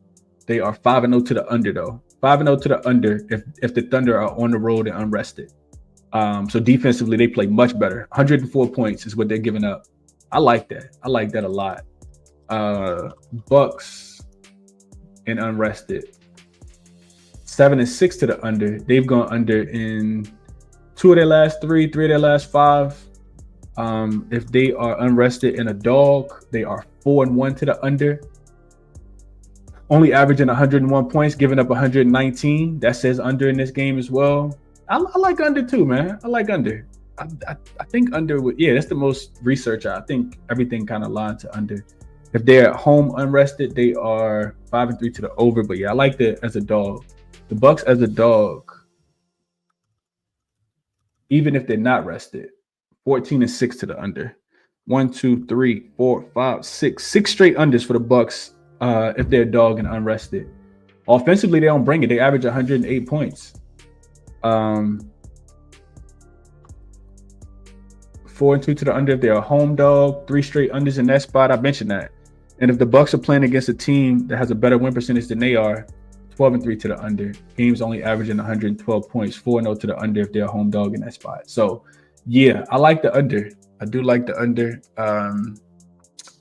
they are 5-0 to the under though. 5-0 to the under if the Thunder are on the road and unrested. So defensively, they play much better. 104 points is what they're giving up. I like that. I like that a lot. Bucks and unrested. 7-6 to the under. They've gone under in 2 of their last 3 of their last 5. If they are unrested in a dog, they are 4-1 to the under. Only averaging 101 points, giving up 119. That says under in this game as well. I like under too, man. I like under. I think under would, that's the most research. I think everything kind of lined to under. If they're at home unrested, they are 5-3 to the over. But yeah, I like that as a dog. The Bucks as a dog, even if they're not rested, 14-6 to the under. 1, 2, 3, 4, 5, 6. 6 straight unders for the Bucks if they're a dog and unrested. Offensively, they don't bring it. They average 108 points. 4-2 to the under if they're a home dog. 3 straight unders in that spot. I mentioned that. And if the Bucks are playing against a team that has a better win percentage than they are, 12-3 to the under. Games only averaging 112 points. 4-0 to the under if they're a home dog in that spot. So, yeah, I like the under. I do like the under.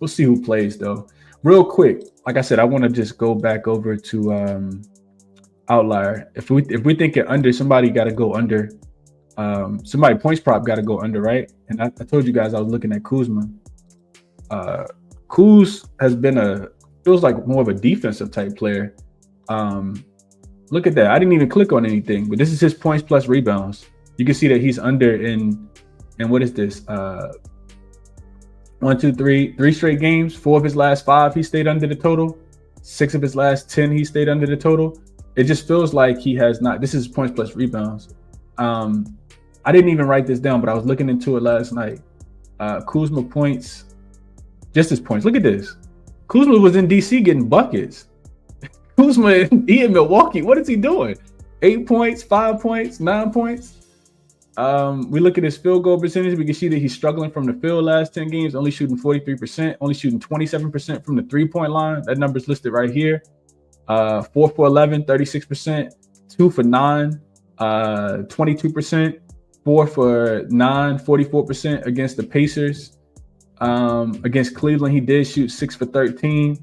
We'll see who plays, though. Real quick, like I said, I want to just go back over to Outlier. If we think it under, somebody got to go under. Somebody points prop got to go under, right? And I told you guys I was looking at Kuzma. Kuz has been feels like more of a defensive type player. Look at that. I didn't even click on anything, but this is his points plus rebounds. You can see that he's under in what is this? 1, 2, 3 straight games. 4 of his last 5, he stayed under the total. 6 of his last 10, he stayed under the total. It just feels like he has not. This is points plus rebounds. I didn't even write this down, but I was looking into it last night. Kuzma points, just his points. Look at this. Kuzma was in DC getting buckets. Kuzma, he in Milwaukee. What is he doing? 8 points, 5 points, 9 points. We look at his field goal percentage. We can see that he's struggling from the field last 10 games, only shooting 43%, only shooting 27% from the 3-point line. That number's listed right here. 4 for 11, 36%, 2 for 9, 22%, 4 for 9, 44% against the Pacers. Against Cleveland, he did shoot 6 for 13.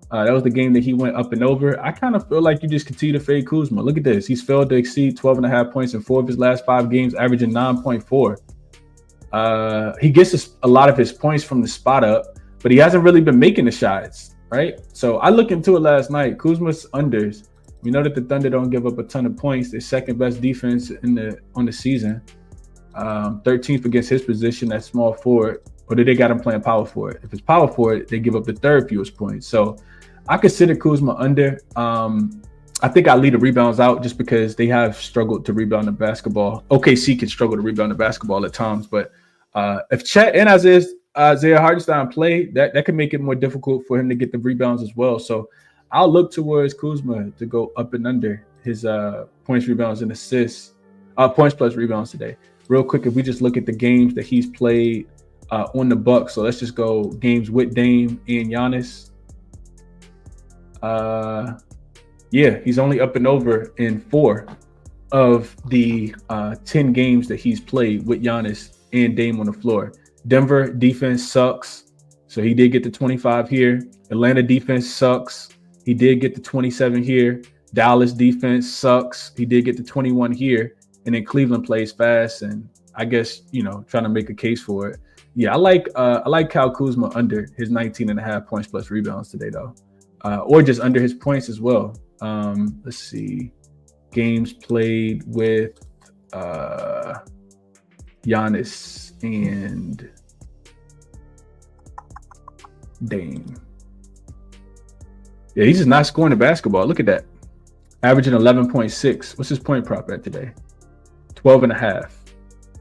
That was the game that he went up and over. I kind of feel like you just continue to fade Kuzma. Look at this. He's failed to exceed 12.5 points in 4 of his last 5 games, averaging 9.4. He gets a lot of his points from the spot up, but he hasn't really been making the shots, right? So I looked into it last night. Kuzma's unders. We know that the Thunder don't give up a ton of points. They're second best defense on the season. 13th against his position at small forward. Or did they got him playing power forward? If it's power forward, they give up the 3rd fewest points. So I consider Kuzma under. I think I leave the rebounds out just because they have struggled to rebound the basketball. OKC can struggle to rebound the basketball at times, but if Chet and Isaiah Hartenstein play, that can make it more difficult for him to get the rebounds as well. So I'll look towards Kuzma to go up and under his points, rebounds, and assists, points plus rebounds today. Real quick, if we just look at the games that he's played on the Bucks, so let's just go games with Dame and Giannis. Yeah, he's only up and over in 4 of the 10 games that he's played with Giannis and Dame on the floor. Denver defense sucks, so he did get to 25 here. Atlanta defense sucks. He did get to 27 here. Dallas defense sucks. He did get to 21 here. And then Cleveland plays fast, and I guess, trying to make a case for it. Yeah, I like Kyle Kuzma under his 19.5 points plus rebounds today, though. Or just under his points as well. Let's see. Games played with Giannis and Dame. Yeah, he's just not scoring the basketball. Look at that. Averaging 11.6. What's his point prop at today? 12.5.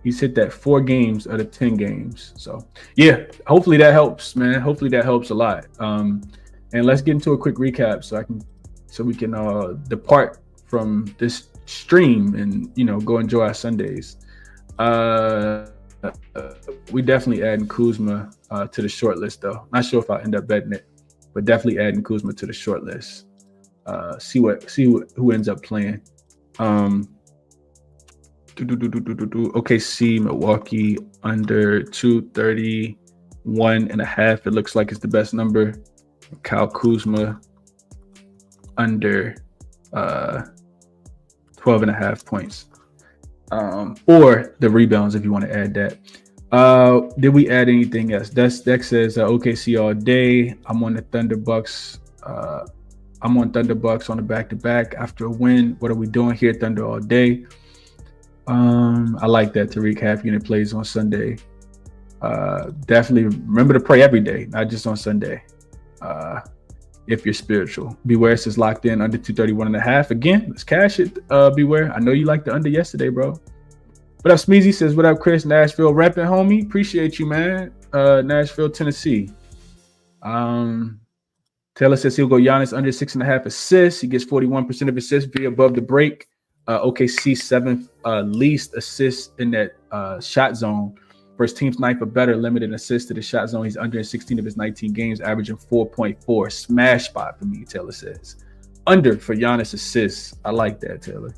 He's hit that 4 games out of 10 games. So yeah, hopefully that helps, man. Hopefully that helps a lot. And let's get into a quick recap so we can depart from this stream and go enjoy our Sundays. We definitely adding Kuzma to the short list, though. Not sure if I'll end up betting it, but definitely adding Kuzma to the short list. See who ends up playing. OKC Milwaukee under 231.5. It looks like it's the best number. Kyle Kuzma under 12.5 points. Or the rebounds if you want to add that. Did we add anything else? Dex says OKC all day. I'm on the Thunder Bucks. I'm on Thunder Bucks on the back-to-back after a win. What are we doing here? Thunder all day. I like that. Tariq half unit plays on Sunday. Definitely remember to pray every day, not just on Sunday. If you're spiritual. Beware says locked in under 231.5. Again, let's cash it. Beware. I know you liked the under yesterday, bro. What up, Smeezy says, what up, Chris? Nashville repping, homie. Appreciate you, man. Nashville, Tennessee. Taylor says he'll go Giannis under 6.5 assists. He gets 41% of assists via above the break. OKC 7th least assists in that shot zone. First team's 9th or better limited assists to the shot zone. He's under in 16 of his 19 games, averaging 4.4. Smash spot for me, Taylor says. Under for Giannis assists. I like that, Taylor.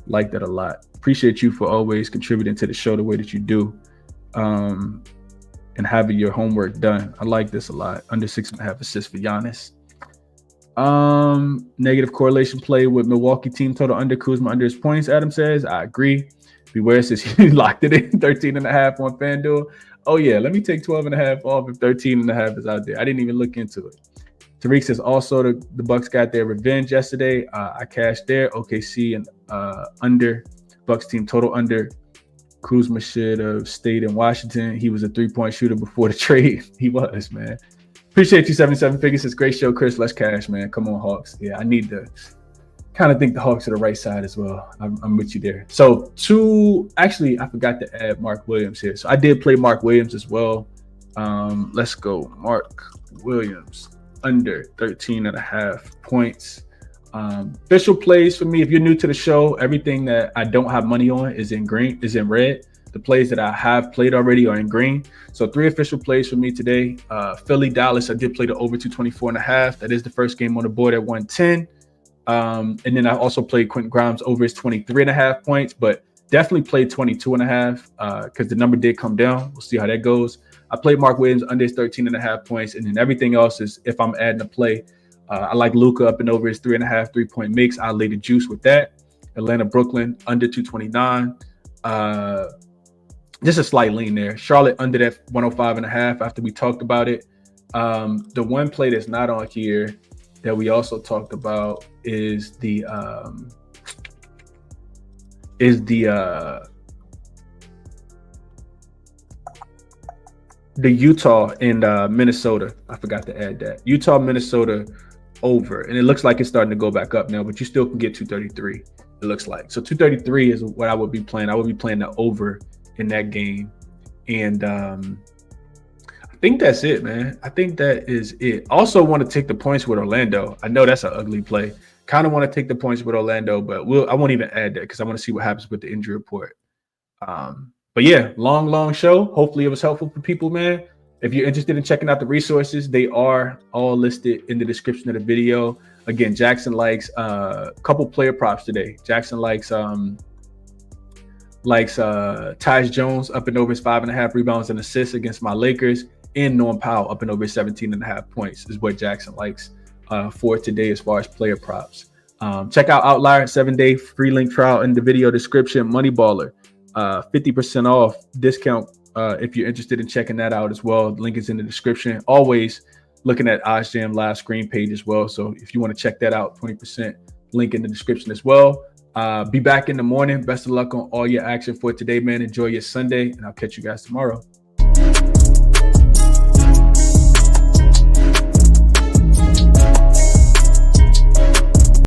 Like that a lot. Appreciate you for always contributing to the show the way that you do, and having your homework done. I like this a lot. Under 6.5 assists for Giannis. Negative correlation play with Milwaukee team total under Kuzma under his points. Adam says, I agree. Beware says he locked it in 13.5 on FanDuel. Oh yeah, let me take 12.5 off if 13.5 is out there. I didn't even look into it. Tariq says also the Bucks got their revenge yesterday. I cashed there. OKC and under Bucks team total under. Kuzma should have stayed in Washington. He was a 3-point shooter before the trade. He was, man. Appreciate you, 77 figures. It's great show, Chris. Let's cash, man. Come on, Hawks. Yeah, I need to kind of think the Hawks are the right side as well. I'm with you there. So actually, I forgot to add Mark Williams here. So I did play Mark Williams as well. Let's go. Mark Williams under 13.5 points. Official plays for me. If you're new to the show, everything that I don't have money on is in red. The plays that I have played already are in green. So 3 official plays for me today. Philly, Dallas, I did play the over 224.5. That is the first game on the board at 110. And then I also played Quentin Grimes over his 23.5 points, but definitely played 22.5 because the number did come down. We'll see how that goes. I played Mark Williams under his 13.5 points. And then everything else is if I'm adding a play. I like Luka up and over his 3.5 3-point mix. I lay the juice with that. Atlanta, Brooklyn under 229. Just a slight lean there. Charlotte under that 105.5 after we talked about it. The one play that's not on here that we also talked about is the Utah and Minnesota. I forgot to add that. Utah, Minnesota over. And it looks like it's starting to go back up now, but you still can get 233, it looks like. So 233 is what I would be playing. I would be playing the over in that game. And I think that's it, man. I think that is it. Also want to take the points with Orlando. I know that's an ugly play. Kind of want to take the points with Orlando, but I won't even add that because I want to see what happens with the injury report. But yeah, long show. Hopefully it was helpful for people, man. If you're interested in checking out the resources, they are all listed in the description of the video. Again, jaXon likes a couple player props today. jaXon likes Tyus Jones up and over his 5.5 rebounds and assists against my Lakers, and Norm Powell up and over 17.5 points is what jaXon likes for today as far as player props. Check out Outlier, 7-day free link trial in the video description. Moneyballer, 50% off discount if you're interested in checking that out as well. The link is in the description. Always looking at OzJam live screen page as well. So if you want to check that out, 20% link in the description as well. Be back in the morning. Best of luck on all your action for today, man. Enjoy your Sunday, and I'll catch you guys tomorrow.